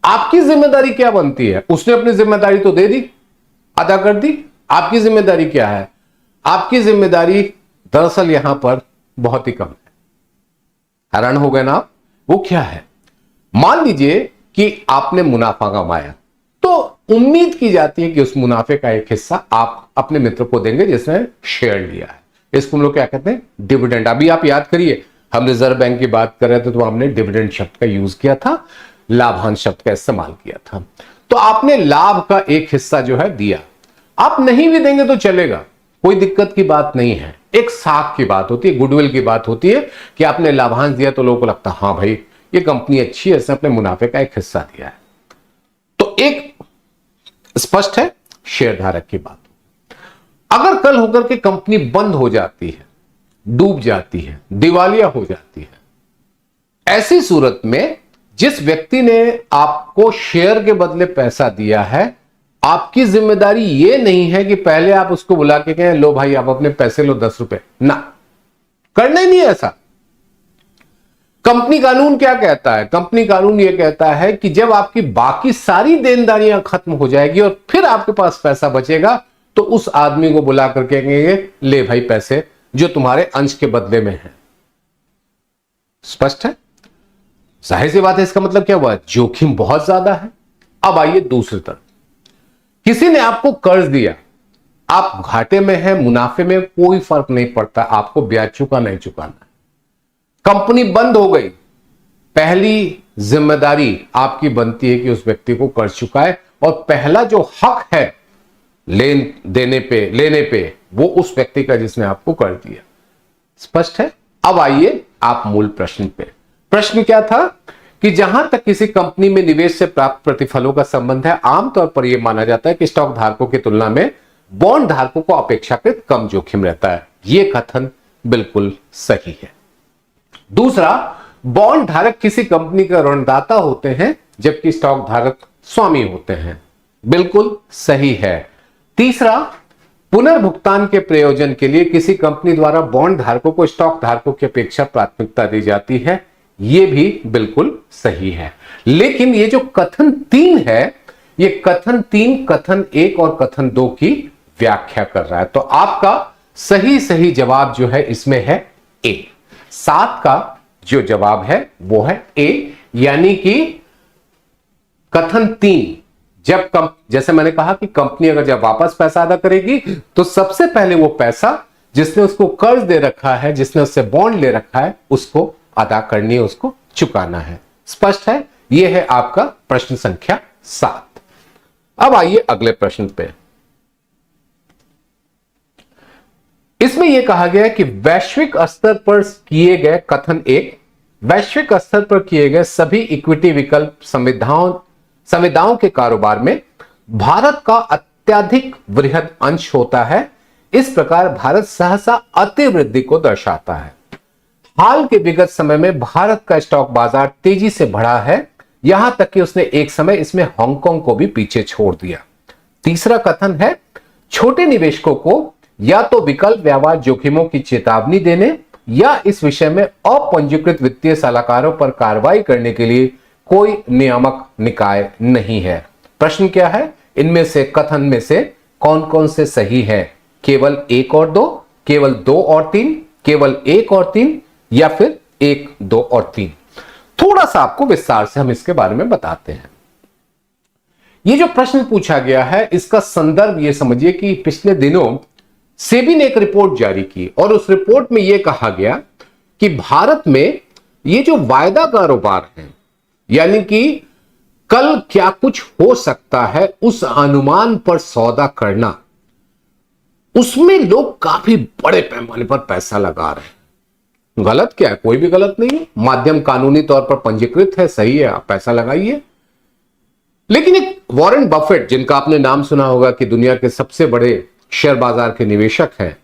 A: आपकी जिम्मेदारी क्या बनती है? उसने अपनी जिम्मेदारी तो दे दी, अदा कर दी। आपकी जिम्मेदारी क्या है? आपकी जिम्मेदारी दरअसल यहां पर बहुत ही कम है। हैरान हो गए ना आप? वो क्या है? मान लीजिए कि आपने मुनाफा कमाया, तो उम्मीद की जाती है कि उस मुनाफे का एक हिस्सा आप अपने मित्र को देंगे जिसने शेयर लिया है। इसको हम लोग क्या कहते हैं? डिविडेंड। अभी आप याद करिए, हम रिजर्व बैंक की बात कर रहे थे तो हमने डिविडेंड शब्द का यूज किया था, लाभांश शब्द का इस्तेमाल किया था। तो आपने लाभ का एक हिस्सा जो है दिया, आप नहीं भी देंगे तो चलेगा, कोई दिक्कत की बात नहीं है। एक साख की बात होती है, गुडविल की बात होती है कि आपने लाभांश दिया तो लोगों को लगता है हाँ भाई ये कंपनी अच्छी है, इसने अपने मुनाफे का एक हिस्सा दिया है। तो एक स्पष्ट है शेयरधारक की बात। अगर कल होकर के कंपनी बंद हो जाती है, डूब जाती है, दिवालिया हो जाती है, ऐसी सूरत में जिस व्यक्ति ने आपको शेयर के बदले पैसा दिया है, आपकी जिम्मेदारी यह नहीं है कि पहले आप उसको बुला के कहें लो भाई आप अपने पैसे लो 10 रुपए, ना, करना ही नहीं है ऐसा। कंपनी कानून क्या कहता है? कंपनी कानून यह कहता है कि जब आपकी बाकी सारी देनदारियां खत्म हो जाएगी और फिर आपके पास पैसा बचेगा तो उस आदमी को बुला कर कहेंगे ले भाई पैसे जो तुम्हारे अंश के बदले में है। स्पष्ट है? जाहिर सी बात है, इसका मतलब क्या हुआ? जोखिम बहुत ज्यादा है। अब आइए दूसरी तरफ, किसी ने आपको कर्ज दिया, आप घाटे में हैं, मुनाफे में, कोई फर्क नहीं पड़ता, आपको ब्याज चुकाना ही चुकाना है। कंपनी बंद हो गई, पहली जिम्मेदारी आपकी बनती है कि उस व्यक्ति को कर्ज चुकाए और पहला जो हक है लेने पे वो उस व्यक्ति का जिसने आपको कर्ज दिया। स्पष्ट है? अब आइए आप मूल प्रश्न पे। प्रश्न क्या था कि जहां तक किसी कंपनी में निवेश से प्राप्त प्रतिफलों का संबंध है, आमतौर पर यह माना जाता है कि स्टॉक धारकों की तुलना में बॉन्ड धारकों को अपेक्षाकृत कम जोखिम रहता है। यह कथन बिल्कुल सही है। दूसरा, बॉन्ड धारक किसी कंपनी का ऋणदाता होते हैं जबकि स्टॉक धारक स्वामी होते हैं। बिल्कुल सही है। तीसरा, पुनर्भुगतान के प्रयोजन के लिए किसी कंपनी द्वारा बॉन्ड धारकों को स्टॉक धारकों की अपेक्षा प्राथमिकता दी जाती है। यह भी बिल्कुल सही है। लेकिन यह जो कथन 3 है, यह कथन 3 कथन 1 और कथन 2 की व्याख्या कर रहा है। तो आपका सही जवाब जो है इसमें है ए। 7 का जो जवाब है वो है ए, यानी कि कथन 3, जैसे मैंने कहा कि कंपनी अगर जब वापस पैसा अदा करेगी तो सबसे पहले वो पैसा जिसने उसको कर्ज दे रखा है, जिसने उससे बॉन्ड ले रखा है, उसको अदा करनी है, उसको चुकाना है। स्पष्ट है? यह है आपका प्रश्न संख्या 7। अब आइए अगले प्रश्न पे। इसमें यह कहा गया है कि वैश्विक स्तर पर किए गए कथन 1, वैश्विक स्तर पर किए गए सभी इक्विटी विकल्प संविदाओं के कारोबार में भारत का अत्यधिक वृहद अंश होता है। इस प्रकार भारत सहसा अतिवृद्धि को दर्शाता है। हाल के विगत समय में भारत का स्टॉक बाजार तेजी से बढ़ा है, यहां तक कि उसने एक समय इसमें हांगकांग को भी पीछे छोड़ दिया। तीसरा कथन है, छोटे निवेशकों को या तो विकल्प व्यवहार जोखिमों की चेतावनी देने या इस विषय में अपंजीकृत वित्तीय सलाहकारों पर कार्रवाई करने के लिए कोई नियामक निकाय नहीं है। प्रश्न क्या है? इनमें से कथन में से कौन कौन से सही है? केवल 1 और 2, केवल 2 और 3, केवल 1 और 3 या फिर 1, 2 और 3? थोड़ा सा आपको विस्तार से हम इसके बारे में बताते हैं। यह जो प्रश्न पूछा गया है इसका संदर्भ यह समझिए कि पिछले दिनों सेबी ने एक रिपोर्ट जारी की और उस रिपोर्ट में यह कहा गया कि भारत में ये जो वायदा कारोबार है, यानी कि कल क्या कुछ हो सकता है उस अनुमान पर सौदा करना, उसमें लोग काफी बड़े पैमाने पर पैसा लगा रहे हैं। गलत क्या है? कोई भी गलत नहीं है। माध्यम कानूनी तौर पर पंजीकृत है, सही है, आप पैसा लगाइए। लेकिन एक वॉरेन बफेट, जिनका आपने नाम सुना होगा कि दुनिया के सबसे बड़े शेयर बाजार के निवेशक हैं,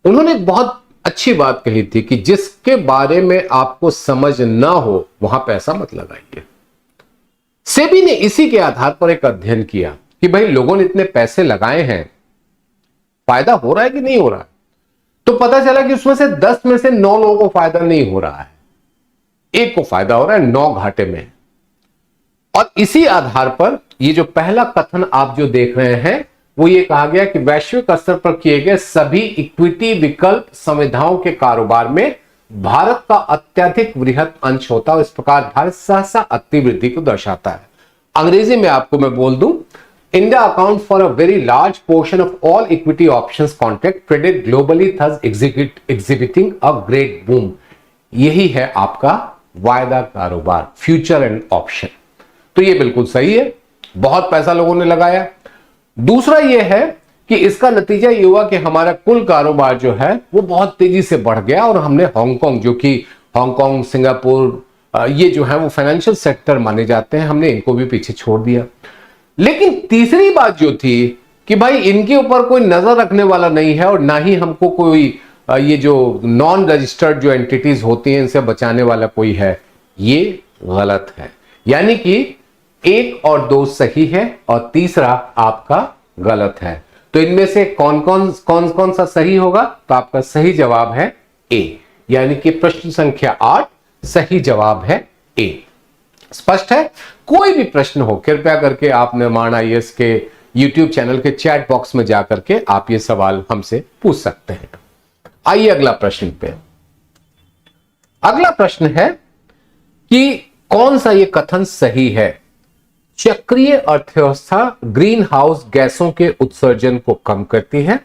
A: उन्होंने एक बहुत अच्छी बात कही थी कि जिसके बारे में आपको समझ ना हो वहां पैसा मत लगाइए। सेबी ने इसी के आधार पर एक अध्ययन किया कि भाई लोगों ने इतने पैसे लगाए हैं, फायदा हो रहा है कि नहीं हो रहा है। तो पता चला कि उसमें से 10 में से 9 लोगों को फायदा नहीं हो रहा है, 1 को फायदा हो रहा है, 9 घाटे में। और इसी आधार पर ये जो पहला कथन आप जो देख रहे हैं वो ये कहा गया कि वैश्विक स्तर पर किए गए सभी इक्विटी विकल्प संविदाओं के कारोबार में भारत का अत्यधिक वृहद अंश होता है। इस प्रकार भारत सहसा अति वृद्धि को दर्शाता है। अंग्रेजी में आपको मैं बोल दूं, India account for a very large portion of all equity options contract traded globally, thus exhibiting a great boom. यही है आपका वायदा कारोबार, फ्यूचर एंड ऑप्शन। तो ये बिल्कुल सही है, बहुत पैसा लोगों ने लगाया। दूसरा ये है कि इसका नतीजा ये हुआ कि हमारा कुल कारोबार जो है वो बहुत तेजी से बढ़ गया और हमने हांगकांग, जो कि हांगकांग, सिंगापुर, ये जो है वो फाइनेंशियल सेक्टर माने जाते हैं, हमने इनको भी पीछे छोड़ दिया। लेकिन तीसरी बात जो थी कि भाई इनके ऊपर कोई नजर रखने वाला नहीं है और ना ही हमको कोई ये जो नॉन रजिस्टर्ड जो एंटिटीज होती हैं इनसे बचाने वाला कोई है, ये गलत है। यानी कि 1 और 2 सही है और तीसरा आपका गलत है। तो इनमें से कौन कौन सा सही होगा? तो आपका सही जवाब है ए, यानी कि प्रश्न संख्या 8 सही जवाब है ए। स्पष्ट है? कोई भी प्रश्न हो कृपया करके आप निर्माण आईएएस के YouTube चैनल के चैट बॉक्स में जाकर के आप ये सवाल हमसे पूछ सकते हैं। आइए अगला प्रश्न पे। अगला प्रश्न है कि कौन सा ये कथन सही है? चक्रीय अर्थव्यवस्था ग्रीन हाउस गैसों के उत्सर्जन को कम करती है।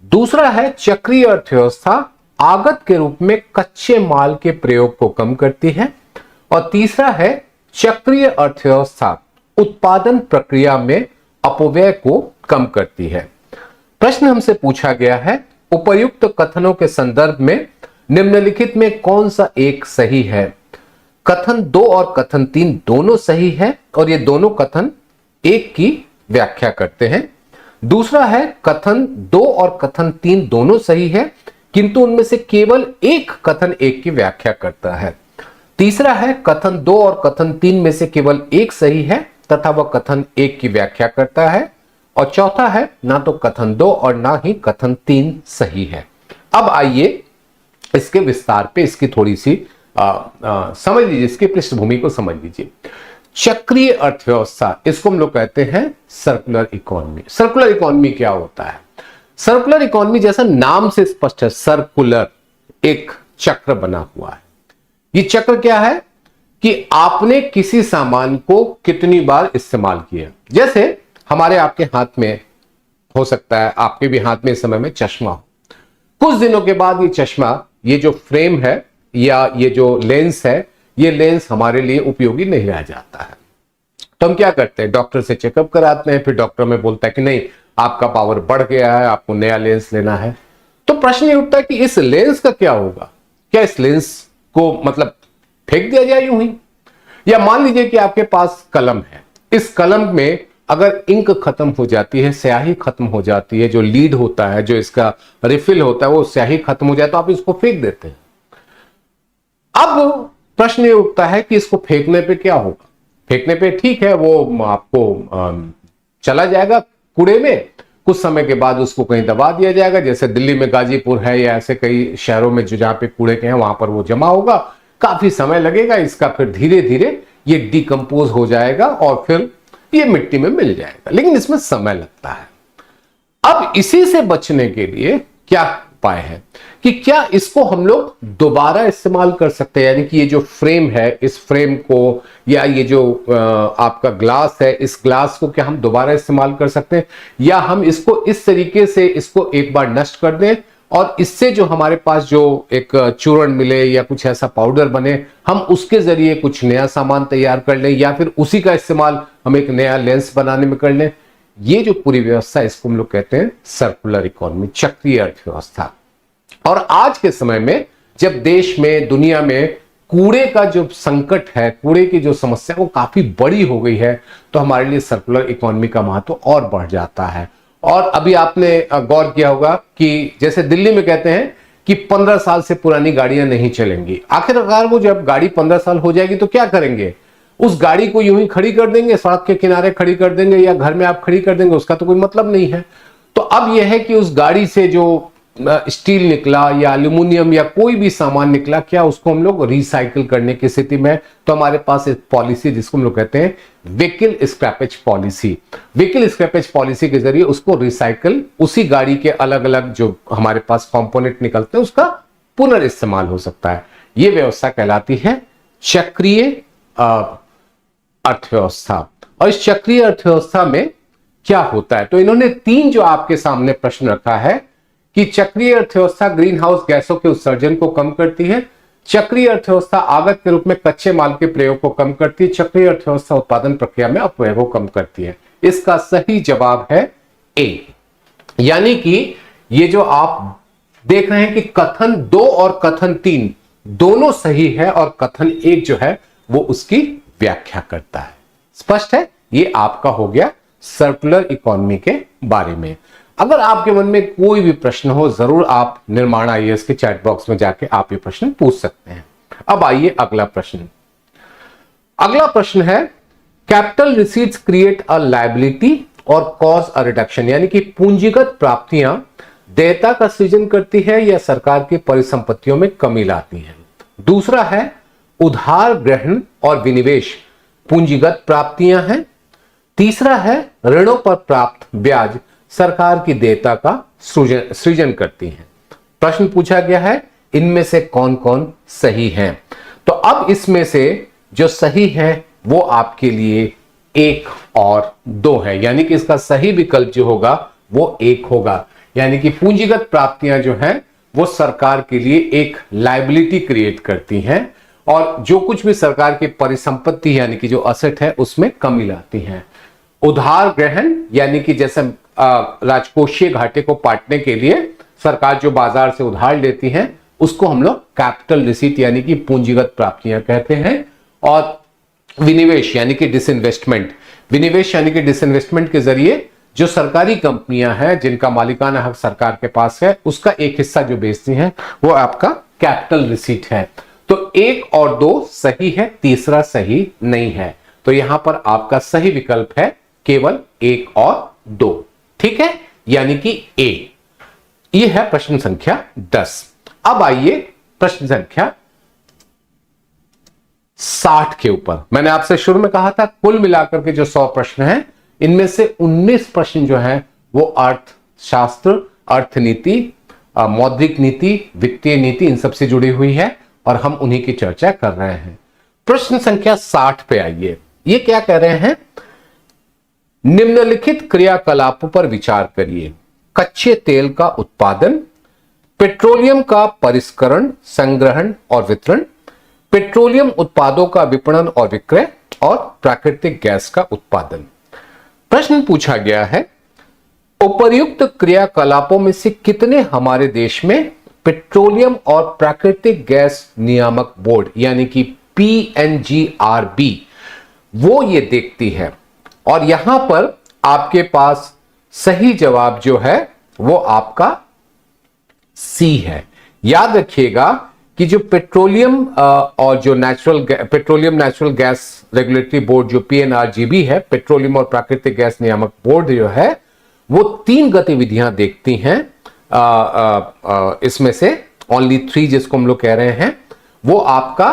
A: दूसरा है चक्रीय अर्थव्यवस्था आगत के रूप में कच्चे माल के प्रयोग को कम करती है। और तीसरा है चक्रीय अर्थव्यवस्था उत्पादन प्रक्रिया में अपव्यय को कम करती है। प्रश्न हमसे पूछा गया है, उपर्युक्त कथनों के संदर्भ में निम्नलिखित में कौन सा एक सही है? कथन 2 और कथन 3 दोनों सही है और ये दोनों कथन एक की व्याख्या करते हैं। दूसरा है कथन 2 और कथन 3 दोनों सही है, किंतु उनमें से केवल एक कथन एक की व्याख्या करता है। तीसरा है कथन 2 और कथन 3 में से केवल एक सही है तथा वह कथन एक की व्याख्या करता है। और चौथा है ना तो कथन 2 और ना ही कथन 3 सही है। अब आइए इसके विस्तार पे इसकी थोड़ी सी समझ लीजिए, इसकी पृष्ठभूमि को समझ लीजिए। चक्रीय अर्थव्यवस्था, इसको हम लोग कहते हैं सर्कुलर इकोनॉमी। सर्कुलर इकोनॉमी क्या होता है? सर्कुलर इकोनॉमी जैसा नाम से स्पष्ट है, सर्कुलर एक चक्र बना हुआ है। ये चक्र क्या है कि आपने किसी सामान को कितनी बार इस्तेमाल किया। जैसे हमारे आपके हाथ में हो सकता है, आपके भी हाथ में इस समय में चश्मा हो, कुछ दिनों के बाद ये चश्मा, ये जो फ्रेम है या ये जो लेंस है, ये लेंस हमारे लिए उपयोगी नहीं रह जाता है। तो हम क्या करते हैं, डॉक्टर से चेकअप कराते हैं, फिर डॉक्टर में बोलता है कि नहीं आपका पावर बढ़ गया है, आपको नया लेंस लेना है। तो प्रश्न ये उठता है कि इस लेंस का क्या होगा? क्या इस लेंस को मतलब फेंक दिया जाए यूं ही? या मान लीजिए कि आपके पास कलम है, इस कलम में अगर इंक खत्म हो जाती है, स्याही खत्म हो जाती है, जो लीड होता है, जो इसका रिफिल होता है, वो स्याही खत्म हो जाए तो आप इसको फेंक देते हैं। अब प्रश्न ये उठता है कि इसको फेंकने पे क्या होगा? फेंकने पे ठीक है, वो आपको चला जाएगा कूड़े में, कुछ समय के बाद उसको कहीं दबा दिया जाएगा, जैसे दिल्ली में गाजीपुर है या ऐसे कई शहरों में जो जहां पे कूड़े के हैं वहां पर वो जमा होगा, काफी समय लगेगा इसका, फिर धीरे धीरे ये डिकम्पोज हो जाएगा और फिर ये मिट्टी में मिल जाएगा, लेकिन इसमें समय लगता है। अब इसी से बचने के लिए क्या उपाय है कि क्या इसको हम लोग दोबारा इस्तेमाल कर सकते हैं? यानी कि ये जो फ्रेम है, इस फ्रेम को या ये जो आपका ग्लास है, इस ग्लास को क्या हम दोबारा इस्तेमाल कर सकते हैं, या हम इसको इस तरीके से इसको एक बार नष्ट कर दें और इससे जो हमारे पास जो एक चूर्ण मिले या कुछ ऐसा पाउडर बने, हम उसके जरिए कुछ नया सामान तैयार कर लें, या फिर उसी का इस्तेमाल हम एक नया लेंस बनाने में कर लें। ये जो पूरी व्यवस्था, इसको हम लोग कहते हैं सर्कुलर इकोनॉमी, चक्रीय अर्थव्यवस्था। और आज के समय में जब देश में, दुनिया में कूड़े का जो संकट है, कूड़े की जो समस्या वो काफी बड़ी हो गई है, तो हमारे लिए सर्कुलर इकोनॉमी का महत्व और बढ़ जाता है। और अभी आपने गौर किया होगा कि जैसे दिल्ली में कहते हैं कि 15 साल से पुरानी गाड़ियां नहीं चलेंगी। आखिरकार वो जब गाड़ी 15 साल हो जाएगी तो क्या करेंगे? उस गाड़ी को यूं ही खड़ी कर देंगे, सड़क के किनारे खड़ी कर देंगे या घर में आप खड़ी कर देंगे, उसका तो कोई मतलब नहीं है। तो अब यह है कि उस गाड़ी से जो स्टील निकला या एल्यूमिनियम या कोई भी सामान निकला, क्या उसको हम लोग रिसाइकिल करने की स्थिति में? तो हमारे पास एक पॉलिसी जिसको हम लोग कहते हैं vehicle scrappage policy. Vehicle scrappage policy के जरिए उसको रिसाइकिल, उसी गाड़ी के अलग अलग जो हमारे पास कंपोनेंट निकलते हैं उसका पुनर्इस्तेमाल हो सकता है। यह व्यवस्था कहलाती है चक्रीय अर्थव्यवस्था। और इस चक्रीय अर्थव्यवस्था में क्या होता है, तो इन्होंने तीन जो आपके सामने प्रश्न रखा है कि चक्रीय अर्थव्यवस्था ग्रीन हाउस गैसों के उत्सर्जन को कम करती है, चक्रीय अर्थव्यवस्था आगत के रूप में कच्चे माल के प्रयोग को कम करती है, चक्रीय अर्थव्यवस्था उत्पादन प्रक्रिया में अपव्यय को कम करती है। इसका सही जवाब है ए। यानी कि ये जो आप देख रहे हैं कि कथन 2 और कथन 3 दोनों सही है और कथन 1 जो है वो उसकी व्याख्या करता है। स्पष्ट है? ये आपका हो गया सर्कुलर इकोनॉमी के बारे में। अगर आपके मन में कोई भी प्रश्न हो, जरूर आप निर्माण आईएएस के चैट बॉक्स में जाके आप ये प्रश्न पूछ सकते हैं। अब आइए अगला प्रश्न। अगला प्रश्न है capital receipts create a liability और कॉज अ रिडक्शन, यानी कि पूंजीगत प्राप्तियां देयता का सृजन करती है या सरकार की परिसंपत्तियों में कमी लाती है। दूसरा है उधार ग्रहण और विनिवेश पूंजीगत प्राप्तियां हैं। तीसरा है ऋणों पर प्राप्त ब्याज सरकार की देयता का सृजन करती हैं। प्रश्न पूछा गया है इनमें से कौन कौन सही है। तो अब इसमें से जो सही है वो आपके लिए 1 और 2 है, यानी कि इसका सही विकल्प जो होगा वो 1 होगा। यानी कि पूंजीगत प्राप्तियां जो हैं वो सरकार के लिए एक लायबिलिटी क्रिएट करती हैं और जो कुछ भी सरकार की परिसंपत्ति यानी कि जो असेट है उसमें कमी लाती हैं। उधार ग्रहण यानी कि जैसे राजकोषीय घाटे को पाटने के लिए सरकार जो बाजार से उधार लेती है उसको हम लोग कैपिटल रिसीट यानी कि पूंजीगत प्राप्तियां कहते हैं। और विनिवेश यानी कि डिसइन्वेस्टमेंट, विनिवेश यानी कि डिसइन्वेस्टमेंट के जरिए जो सरकारी कंपनियां हैं जिनका मालिकाना हक सरकार के पास है उसका एक हिस्सा जो बेचती हैं वो आपका कैपिटल रिसीट है। तो 1 और 2 सही है, तीसरा सही नहीं है। तो यहां पर आपका सही विकल्प है केवल 1 और 2। ठीक है, यानी कि ए। यह है प्रश्न संख्या 10। अब आइए प्रश्न संख्या 60 के ऊपर। मैंने आपसे शुरू में कहा था कुल मिलाकर के जो 100 प्रश्न हैं इनमें से 19 प्रश्न जो हैं वो अर्थशास्त्र, अर्थनीति, मौद्रिक नीति, वित्तीय नीति इन सबसे जुड़ी हुई है और हम उन्हीं की चर्चा कर रहे हैं। प्रश्न संख्या 60 पे आइए। ये क्या कह रहे हैं, निम्नलिखित क्रियाकलापों पर विचार करिए। कच्चे तेल का उत्पादन, पेट्रोलियम का परिष्करण, संग्रहण और वितरण, पेट्रोलियम उत्पादों का विपणन और विक्रय और प्राकृतिक गैस का उत्पादन। प्रश्न पूछा गया है उपर्युक्त क्रियाकलापों में से कितने हमारे देश में पेट्रोलियम और प्राकृतिक गैस नियामक बोर्ड यानी कि PNGRB वो ये देखती है। और यहां पर आपके पास सही जवाब जो है वो आपका सी है। याद रखिएगा कि जो पेट्रोलियम और जो petroleum natural gas regulatory board जो PNRGB है, पेट्रोलियम और प्राकृतिक गैस नियामक बोर्ड जो है वो 3 गतिविधियां देखती हैं। इसमें से ओनली 3 जिसको हम लोग कह रहे हैं वो आपका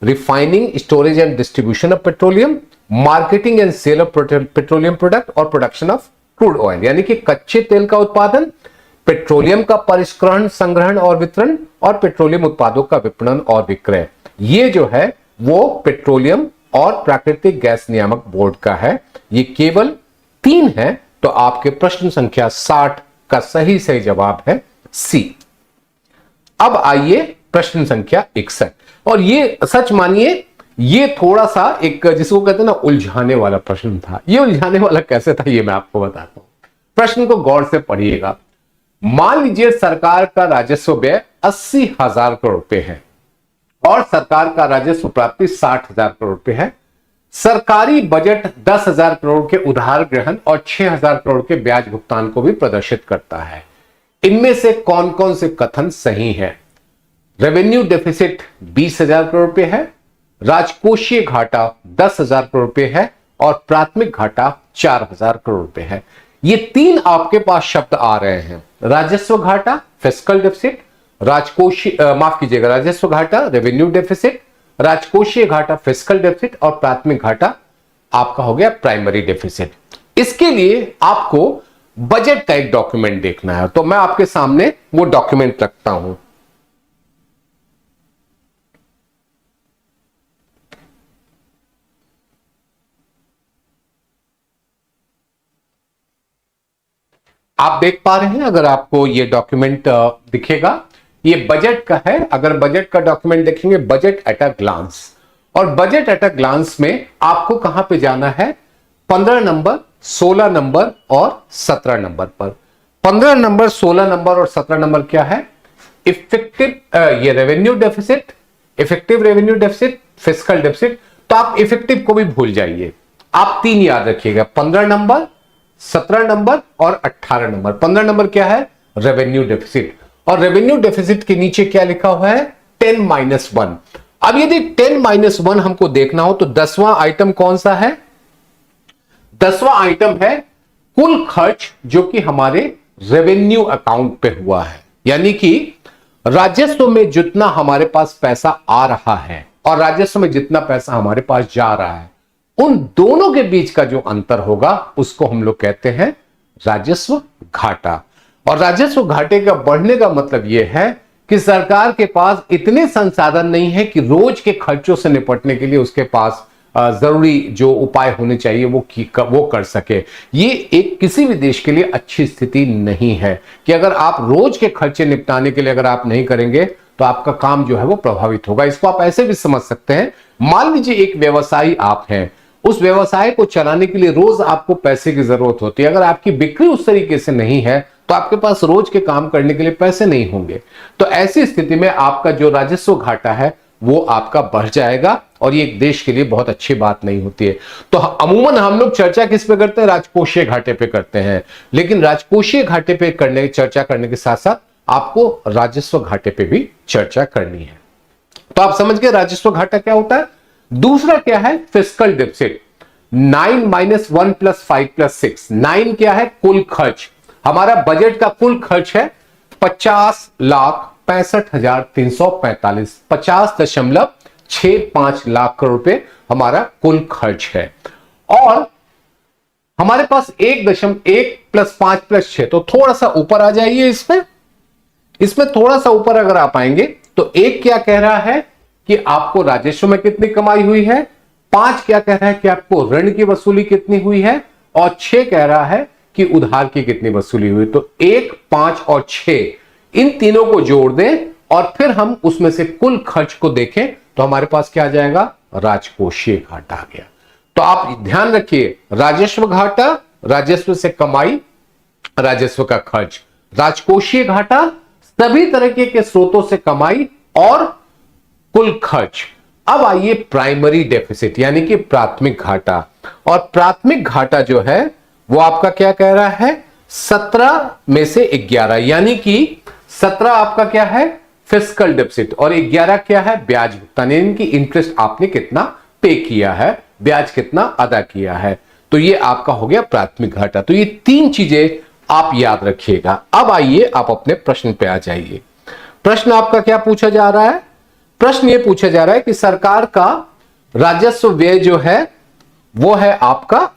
A: refining, storage and distribution of petroleum, marketing and sale of petroleum product और प्रोडक्शन ऑफ क्रूड ऑयल, यानी कि कच्चे तेल का उत्पादन, पेट्रोलियम का परिष्करण, संग्रहण और वितरण और पेट्रोलियम उत्पादों का विपणन और विक्रय। ये जो है वो पेट्रोलियम और प्राकृतिक गैस नियामक बोर्ड का है। ये केवल 3 है। तो आपके प्रश्न संख्या 60 का सही जवाब है सी। अब आइए प्रश्न संख्या 61। और ये सच मानिए ये थोड़ा सा एक जिसको कहते हैं ना उलझाने वाला प्रश्न था। ये उलझाने वाला कैसे था ये मैं आपको बताता हूं। प्रश्न को गौर से पढ़िएगा। मान लीजिए सरकार का राजस्व व्यय 80,000 करोड़ रुपए है और सरकार का राजस्व प्राप्ति 60,000 करोड़ रुपए है। सरकारी बजट 10,000 करोड़ के उधार ग्रहण और 6,000 करोड़ के ब्याज भुगतान को भी प्रदर्शित करता है। इनमें से कौन कौन से कथन सही हैं? रेवेन्यू डेफिसिट 20,000 करोड़ रुपए है, राजकोषीय घाटा 10,000 करोड़ रुपए है और प्राथमिक घाटा 4,000 करोड़ रुपए है। ये 3 आपके पास शब्द आ रहे हैं। राजस्व घाटा फिस्कल डेफिसिट, राजस्व घाटा रेवेन्यू डेफिसिट, राजकोषीय घाटा फिस्कल डेफिसिट और प्राथमिक घाटा आपका हो गया प्राइमरी डेफिसिट। इसके लिए आपको बजट का एक डॉक्यूमेंट देखना है। तो मैं आपके सामने वो डॉक्यूमेंट रखता हूं। आप देख पा रहे हैं, अगर आपको ये डॉक्यूमेंट दिखेगा, ये बजट का है। अगर बजट का डॉक्यूमेंट देखेंगे, बजट एट अ ग्लांस, और बजट एट अ ग्लांस में आपको कहां पे जाना है, 15 नंबर, 16 नंबर और 17 नंबर पर। 15 नंबर, 16 नंबर और 17 नंबर क्या है, इफेक्टिव ये revenue deficit, effective revenue deficit, fiscal deficit. तो आप इफेक्टिव को भी भूल जाइए, आप 3 याद रखिएगा, 15 नंबर, 17 नंबर और 18 नंबर। 15 नंबर क्या है, रेवेन्यू डेफिसिट, और रेवेन्यू डेफिसिट के नीचे क्या लिखा हुआ है, 10-1। अब यदि 10-1 हमको देखना हो तो 10वां आइटम कौन सा है, 10वां आइटम है कुल खर्च जो कि हमारे रेवेन्यू अकाउंट पे हुआ है, यानी कि राजस्व में जितना हमारे पास पैसा आ रहा है और राजस्व में जितना पैसा हमारे पास जा रहा है, उन दोनों के बीच का जो अंतर होगा उसको हम लोग कहते हैं राजस्व घाटा। और राजस्व घाटे का बढ़ने का मतलब यह है कि सरकार के पास इतने संसाधन नहीं है कि रोज के खर्चों से निपटने के लिए उसके पास जरूरी जो उपाय होने चाहिए वो कर सके। ये एक किसी भी देश के लिए अच्छी स्थिति नहीं है कि अगर आप रोज के खर्चे निपटाने के लिए अगर आप नहीं करेंगे तो आपका काम जो है वो प्रभावित होगा। इसको आप ऐसे भी समझ सकते हैं, मान लीजिए एक व्यवसायी आप हैं, उस व्यवसाय को चलाने के लिए रोज आपको पैसे की जरूरत होती है। अगर आपकी बिक्री उस तरीके से नहीं है तो आपके पास रोज के काम करने के लिए पैसे नहीं होंगे। तो ऐसी स्थिति में आपका जो राजस्व घाटा है वो आपका बढ़ जाएगा, और ये एक देश के लिए बहुत अच्छी बात नहीं होती है। तो अमूमन हम लोग चर्चा किस पे करते हैं, राजकोषीय घाटे पे करते हैं, लेकिन राजकोषीय घाटे पे चर्चा करने के साथ साथ आपको राजस्व घाटे पे भी चर्चा करनी है। तो आप समझ गए राजस्व घाटा क्या होता है। दूसरा क्या है, फिस्कल डेफिसिट। 9-1 + 5 + 6, 9 क्या है, कुल खर्च। हमारा बजट का कुल खर्च है 50,65,345, 50.65 लाख करोड़ रुपए हमारा कुल खर्च है। और हमारे पास 1.1 + 5 + 6, तो थोड़ा सा ऊपर आ जाइए, इसमें थोड़ा सा ऊपर अगर आप आएंगे तो 1 क्या कह रहा है कि आपको राजस्व में कितनी कमाई हुई है, 5 क्या कह रहा है कि आपको ऋण की वसूली कितनी हुई है, और 6 कह रहा है कि उधार की कितनी वसूली हुई। तो 1, 5 और 6 इन तीनों को जोड़ दें और फिर हम उसमें से कुल खर्च को देखें तो हमारे पास क्या आ जाएगा, राजकोषीय घाटा आ गया। तो आप ध्यान रखिए, राजस्व घाटा, राजस्व से कमाई, राजस्व का खर्च, राजकोषीय घाटा, सभी तरीके के स्रोतों से कमाई और कुल खर्च। अब आइए प्राइमरी डेफिसिट यानी कि प्राथमिक घाटा। और प्राथमिक घाटा जो है वो आपका क्या कह रहा है, 17 में से 11, यानी कि 17 आपका क्या है, फिस्कल डेफिसिट, और 11 क्या है, ब्याज भुगतान, यानी कि इंटरेस्ट आपने कितना पे किया है, ब्याज कितना अदा किया है। तो ये आपका हो गया प्राथमिक घाटा। तो ये 3 चीजें आप याद रखिएगा। अब आइए आप अपने प्रश्न पे आ जाइए। प्रश्न आपका क्या पूछा जा रहा है, प्रश्न ये पूछा जा रहा है कि सरकार का राजस्व व्यय जो है वो है आपका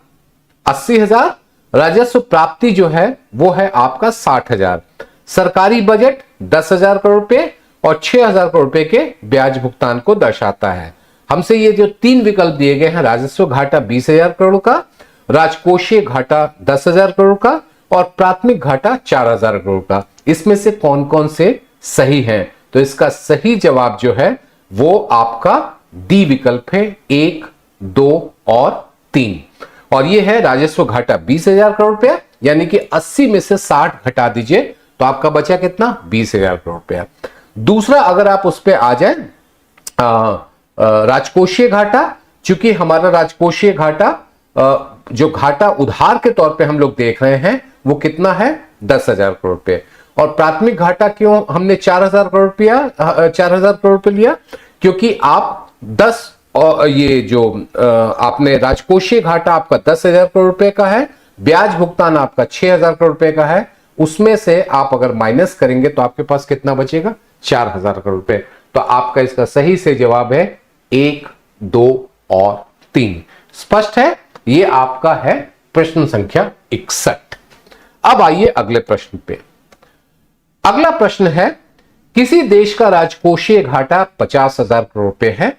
A: 80,000, राजस्व प्राप्ति जो है वो है आपका 60,000, सरकारी बजट 10,000 करोड़ रुपए और 6,000 करोड़ रुपए के ब्याज भुगतान को दर्शाता है। हमसे ये जो 3 विकल्प दिए गए हैं, राजस्व घाटा 20,000 करोड़ का, राजकोषीय घाटा 10,000 करोड़ का और प्राथमिक घाटा 4,000 करोड़ का, इसमें से कौन कौन से सही है। तो इसका सही जवाब जो है वो आपका डी विकल्प है, 1, 2 और 3। और ये है राजस्व घाटा 20,000 करोड़ रुपया, यानी कि 80 में से 60 घटा दीजिए तो आपका बचा कितना, 20,000 करोड़ रुपया। दूसरा अगर आप उस पर आ जाए राजकोषीय घाटा, चूंकि हमारा राजकोषीय घाटा जो घाटा उधार के तौर पे हम लोग देख रहे हैं वो कितना है, 10,000 करोड़ रुपए। और प्राथमिक घाटा क्यों हमने 4,000 करोड़ रुपया 4,000 करोड़ रुपए लिया, क्योंकि आप 10 और ये जो आपने राजकोषीय घाटा आपका 10,000 करोड़ रुपए का है, ब्याज भुगतान आपका 6,000 करोड़ रुपए का है, उसमें से आप अगर माइनस करेंगे तो आपके पास कितना बचेगा, 4,000 करोड़ रुपए। तो आपका इसका सही से जवाब है 1, 2 और 3। स्पष्ट है, ये आपका है प्रश्न संख्या 61। अब आइए अगले प्रश्न पे। अगला प्रश्न है, किसी देश का राजकोषीय घाटा 50,000 करोड़ रुपए है,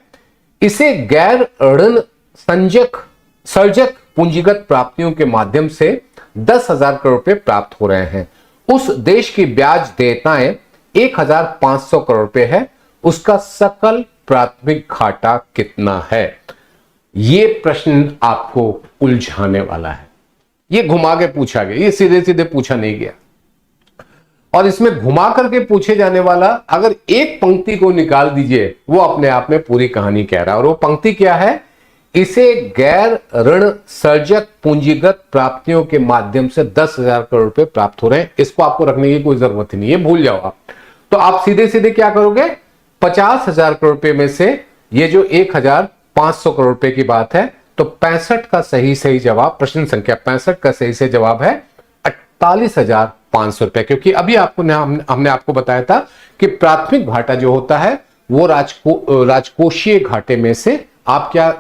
A: इसे गैर ऋण सर्जक पूंजीगत प्राप्तियों के माध्यम से 10,000 करोड़ रुपए प्राप्त हो रहे हैं। उस देश की ब्याज देयताएं 1,500 करोड़ रुपए है, उसका सकल प्राथमिक घाटा कितना है? यह प्रश्न आपको उलझाने वाला है। यह घुमा के पूछा गया, यह सीधे सीधे पूछा नहीं गया। और इसमें घुमा करके पूछे जाने वाला, अगर एक पंक्ति को निकाल दीजिए, वो अपने आप में पूरी कहानी कह रहा है। और वो पंक्ति क्या है? इसे गैर ऋण सर्जक पूंजीगत प्राप्तियों के माध्यम से 10,000 करोड़ रुपए प्राप्त हो रहे हैं। इसको आपको रखने की कोई जरूरत ही नहीं है, भूल जाओ आप। तो आप सीधे सीधे क्या करोगे? 50,000 करोड़ रुपए में से ये जो 1,500 करोड़ रुपए की बात है, तो 65 का सही जवाब, प्रश्न संख्या 65 का सही जवाब है 48,500 रुपए। क्योंकि अभी हमने आपको बताया था कि प्राथमिक घाटा जो होता है वो राजकोषीय घाटे में से आप क्या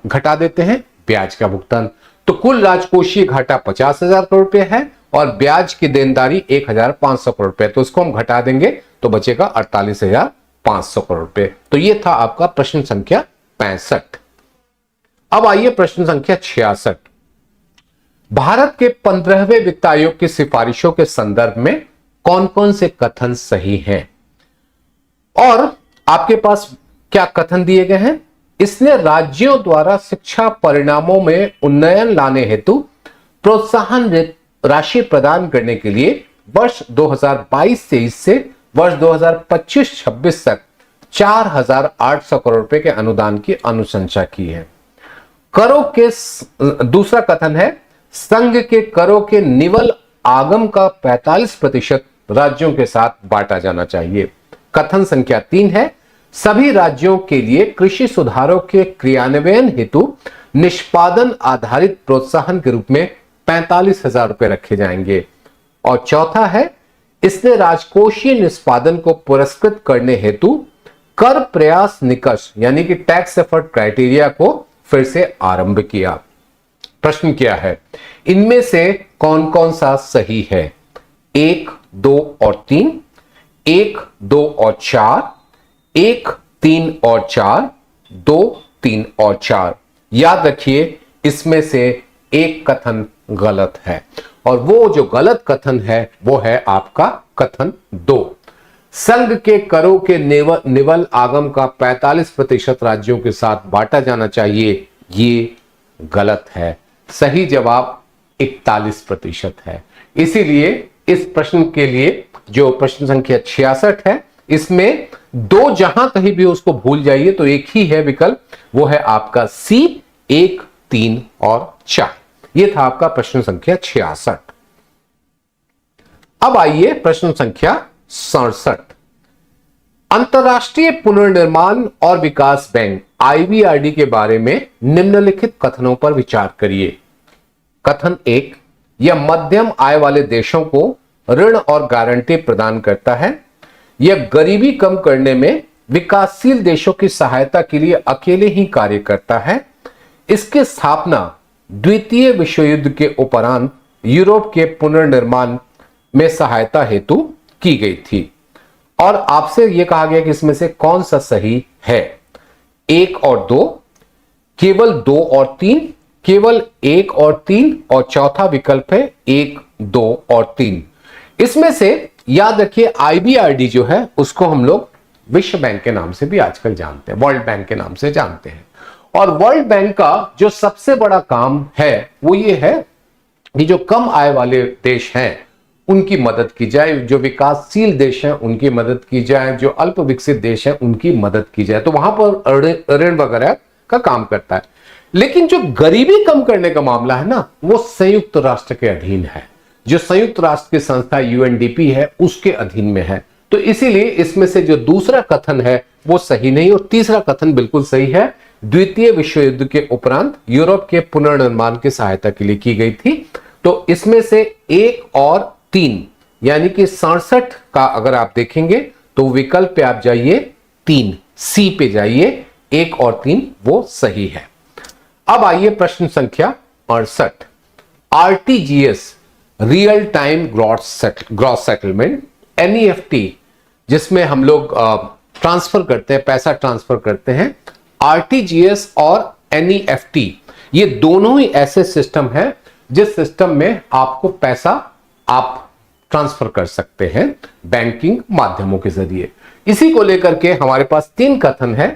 A: घटा देते हैं? ब्याज का भुगतान। तो कुल राजकोषीय घाटा 50,000 करोड़ रुपए है और ब्याज की देनदारी 1,500 करोड़ रुपए। तो इसको हम घटा देंगे तो बचेगा 48,500 करोड़ रुपए। तो ये था आपका प्रश्न संख्या 65। अब आइए प्रश्न संख्या 66। भारत के 15वें वित्त आयोग की सिफारिशों के संदर्भ में कौन कौन से कथन सही हैं? और आपके पास क्या कथन दिए गए हैं? इसने राज्यों द्वारा शिक्षा परिणामों में उन्नयन लाने हेतु प्रोत्साहन राशि प्रदान करने के लिए वर्ष 2022-23 से वर्ष 2025-26 तक 4,800 करोड़ रुपए के अनुदान की अनुशंसा की है। करों के दूसरा कथन है, संघ के करों के निवल आगम का 45% राज्यों के साथ बांटा जाना चाहिए। कथन संख्या 3 है, सभी राज्यों के लिए कृषि सुधारों के क्रियान्वयन हेतु निष्पादन आधारित प्रोत्साहन के रूप में 45,000 रुपए रखे जाएंगे। और चौथा है, इसने राजकोषीय निष्पादन को पुरस्कृत करने हेतु कर प्रयास निकष यानी कि टैक्स एफर्ट क्राइटेरिया को फिर से आरंभ किया। प्रश्न क्या है? इनमें से कौन कौन सा सही है? 1, 2 और 3, 1, 2 और 4, 1, 3 और 4, 2, 3 और 4। याद रखिए, इसमें से एक कथन गलत है और वो जो गलत कथन है वो है आपका कथन 2। संघ के करों के निवल आगम का 45% राज्यों के साथ बांटा जाना चाहिए, ये गलत है। सही जवाब 41% है। इसीलिए इस प्रश्न के लिए जो प्रश्न संख्या 66 है, इसमें 2 जहां कहीं भी उसको भूल जाइए तो एक ही है विकल्प, वो है आपका सी, 1, 3 और 4। ये था आपका प्रश्न संख्या 66। अब आइए प्रश्न संख्या 67। अंतरराष्ट्रीय पुनर्निर्माण और विकास बैंक IBRD के बारे में निम्नलिखित कथनों पर विचार करिए। कथन 1, यह मध्यम आय वाले देशों को ऋण और गारंटी प्रदान करता है। यह गरीबी कम करने में विकासशील देशों की सहायता के लिए अकेले ही कार्य करता है। इसकी स्थापना द्वितीय विश्व युद्ध के उपरांत यूरोप के पुनर्निर्माण में सहायता हेतु की गई थी। और आपसे यह कहा गया कि इसमें से कौन सा सही है? 1 और 2, केवल 2 और 3, केवल 1 और 3 और चौथा विकल्प है 1, 2 और 3। इसमें से याद रखिए, IBRD जो है उसको हम लोग विश्व बैंक के नाम से भी आजकल जानते हैं, वर्ल्ड बैंक के नाम से जानते हैं। और वर्ल्ड बैंक का जो सबसे बड़ा काम है वो ये है कि जो कम आय वाले देश हैं उनकी मदद की जाए, जो विकासशील देश हैं उनकी मदद की जाए, जो अल्प विकसित देश हैं उनकी मदद की जाए। तो वहां पर ऋण वगैरह का काम करता है। लेकिन जो गरीबी कम करने का मामला है ना, वो संयुक्त राष्ट्र के अधीन है। जो संयुक्त राष्ट्र की संस्था UNDP है उसके अधीन में है। तो इसीलिए इसमें से जो दूसरा कथन है वो सही नहीं और तीसरा कथन बिल्कुल सही है। द्वितीय विश्व युद्ध के उपरांत यूरोप के पुनर्निर्माण की सहायता के लिए की गई थी। तो इसमें से 1 और 3 यानी कि 67 का अगर आप देखेंगे तो विकल्प पे आप जाइए 3, सी पे जाइए, 1 और 3 वो सही है। अब आइए प्रश्न संख्या 68। RTGS real time gross settlement, NEFT जिसमें हम लोग ट्रांसफर करते हैं, पैसा ट्रांसफर करते हैं, RTGS और NEFT ये दोनों ही ऐसे सिस्टम है जिस सिस्टम में आपको पैसा आप ट्रांसफर कर सकते हैं बैंकिंग माध्यमों के जरिए। इसी को लेकर के हमारे पास 3 कथन है।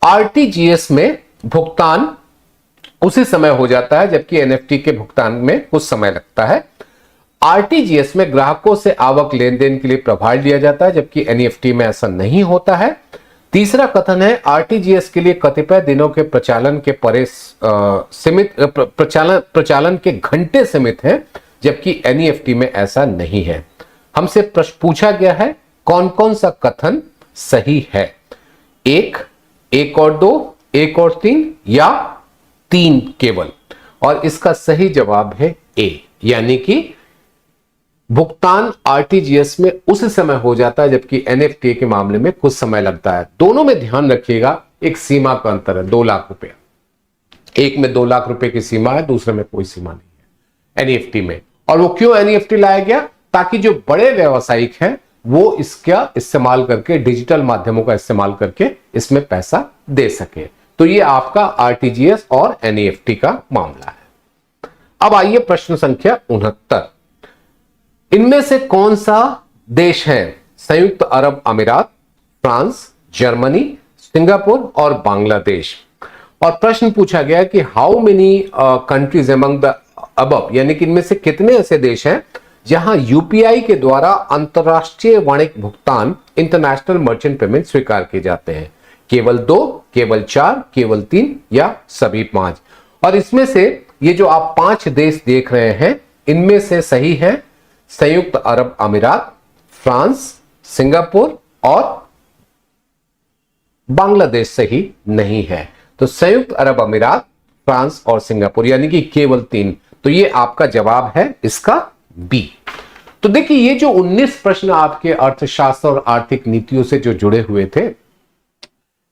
A: आरटीजीएस में भुगतान उसी समय हो जाता है जबकि एनईएफटी के भुगतान में कुछ समय लगता है। आरटीजीएस में ग्राहकों से आवक लेन देन के लिए प्रभार लिया जाता है जबकि एनईएफटी में ऐसा नहीं होता है। तीसरा कथन है आरटीजीएस के लिए कतिपय दिनों के प्रचालन के परे सीमित प्रचालन के घंटे सीमित हैं जबकि एनईएफटी में ऐसा नहीं है। हमसे प्रश्न पूछा गया है कौन कौन सा कथन सही है, 1 और 2, 1 और 3 या 3 केवल। और इसका सही जवाब है ए, यानी कि भुगतान आरटीजीएस में उस समय हो जाता है जबकि एनईएफटी के मामले में कुछ समय लगता है। दोनों में ध्यान रखिएगा एक सीमा का अंतर है, 2 लाख रुपया। एक में 2 लाख रुपए की सीमा है, दूसरे में कोई सीमा नहीं है एनईएफटी में। और वो क्यों एनईएफटी लाया गया? ताकि जो बड़े व्यावसायिक हैं वो इसका इस्तेमाल करके, डिजिटल माध्यमों का इस्तेमाल करके इसमें पैसा दे सके। तो ये आपका आरटीजीएस और एनईएफटी का मामला है। अब आइए प्रश्न संख्या 69। इनमें से कौन सा देश है संयुक्त अरब अमीरात, फ्रांस, जर्मनी, सिंगापुर और बांग्लादेश? और प्रश्न पूछा गया कि how many countries among the above, यानी कि इनमें से कितने ऐसे देश हैं जहां यूपीआई के द्वारा अंतरराष्ट्रीय वाणिज्यिक भुगतान, इंटरनेशनल मर्चेंट पेमेंट स्वीकार किए जाते हैं? केवल 2, केवल 4, केवल 3 या सभी 5? और इसमें से ये जो आप 5 देश देख रहे हैं इनमें से सही है संयुक्त अरब अमीरात, फ्रांस, सिंगापुर और बांग्लादेश सही नहीं है। तो संयुक्त अरब अमीरात, फ्रांस और सिंगापुर यानी कि केवल 3। तो ये आपका जवाब है इसका बी। तो देखिए ये जो 19 प्रश्न आपके अर्थशास्त्र और आर्थिक नीतियों से जो जुड़े हुए थे,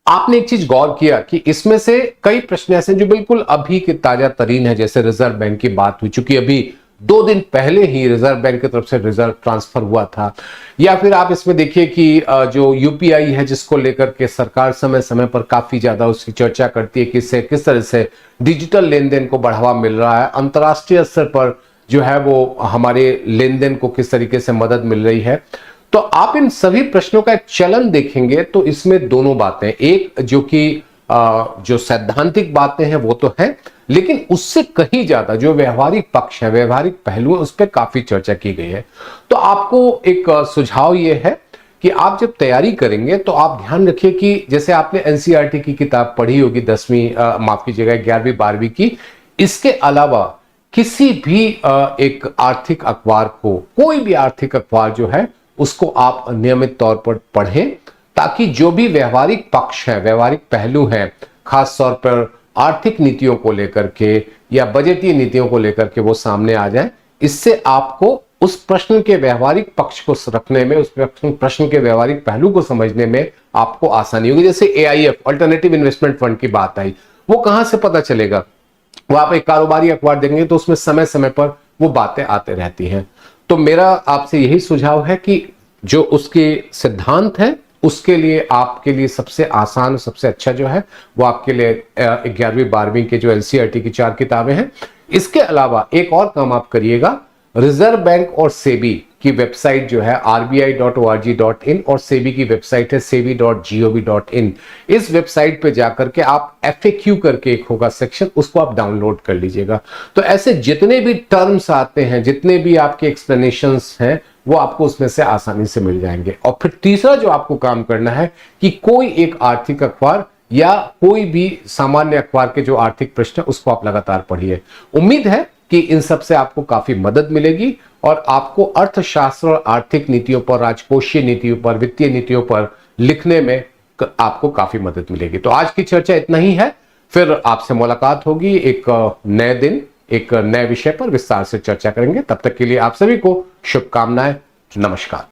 A: आपने एक चीज गौर किया कि इसमें से कई प्रश्न ऐसे जो बिल्कुल अभी के ताजा तरीन है, जैसे रिजर्व बैंक की बात हुई, चूंकि अभी 2 दिन पहले ही रिजर्व बैंक की तरफ से रिजर्व ट्रांसफर हुआ था। या फिर आप इसमें देखिए कि जो यूपीआई है जिसको लेकर के सरकार समय समय पर काफी ज्यादा उसकी चर्चा करती है कि इससे किस तरह से डिजिटल लेन देन को बढ़ावा मिल रहा है, अंतर्राष्ट्रीय स्तर पर जो है वो हमारे लेन देन को किस तरीके से मदद मिल रही है। तो आप इन सभी प्रश्नों का एक चलन देखेंगे तो इसमें दोनों बातें, एक जो कि जो सैद्धांतिक बातें हैं वो तो है, लेकिन उससे कहीं ज्यादा जो व्यवहारिक पक्ष है, व्यवहारिक पहलू है, उस पर काफी चर्चा की गई है। तो आपको एक सुझाव ये है कि आप जब तैयारी करेंगे तो आप ध्यान रखिए कि जैसे आपने एनसीईआरटी की किताब पढ़ी होगी 10वीं, माफ कीजिएगा 11वीं 12वीं की, इसके अलावा किसी भी एक आर्थिक अखबार को, कोई भी आर्थिक अखबार जो है उसको आप नियमित तौर पर पढ़ें ताकि जो भी व्यवहारिक पक्ष है, व्यवहारिक पहलू है, खास तौर पर आर्थिक नीतियों को लेकर के या बजटीय नीतियों को लेकर के वो सामने आ जाए। इससे आपको उस प्रश्न के व्यवहारिक पक्ष को रखने में, उस प्रश्न के व्यवहारिक पहलू को समझने में आपको आसानी होगी। जैसे एआईएफ, अल्टरनेटिव इन्वेस्टमेंट फंड की बात आई, वो कहां से पता चलेगा? वो आप एक कारोबारी अखबार देंगे तो उसमें समय समय पर वो बातें आते रहती हैं। तो मेरा आपसे यही सुझाव है कि जो उसके सिद्धांत हैं उसके लिए आपके लिए सबसे आसान, सबसे अच्छा जो है वो आपके लिए 11वीं 12वीं के जो एनसीईआरटी की 4 किताबें हैं। इसके अलावा एक और काम आप करिएगा, रिजर्व बैंक और सेबी की वेबसाइट जो है rbi.org.in और सेबी की वेबसाइट है sebi.gov.in, इस वेबसाइट पे जाकर के आप FAQ करके एक होगा सेक्शन, उसको आप डाउनलोड कर लीजिएगा। तो ऐसे जितने भी टर्म्स आते हैं, जितने भी आपके एक्सप्लेनेशंस हैं, वो आपको उसमें से आसानी से मिल जाएंगे। और फिर तीसरा जो आपको काम करना है कि कोई एक आर्थिक अखबार या कोई भी सामान्य अखबार के जो आर्थिक प्रश्न है उसको आप लगातार पढ़िए। उम्मीद है कि इन सब से आपको काफी मदद मिलेगी और आपको अर्थशास्त्र और आर्थिक नीतियों पर, राजकोषीय नीतियों पर, वित्तीय नीतियों पर लिखने में आपको काफी मदद मिलेगी। तो आज की चर्चा इतना ही है, फिर आपसे मुलाकात होगी एक नए दिन, एक नए विषय पर विस्तार से चर्चा करेंगे। तब तक के लिए आप सभी को शुभकामनाएं। नमस्कार।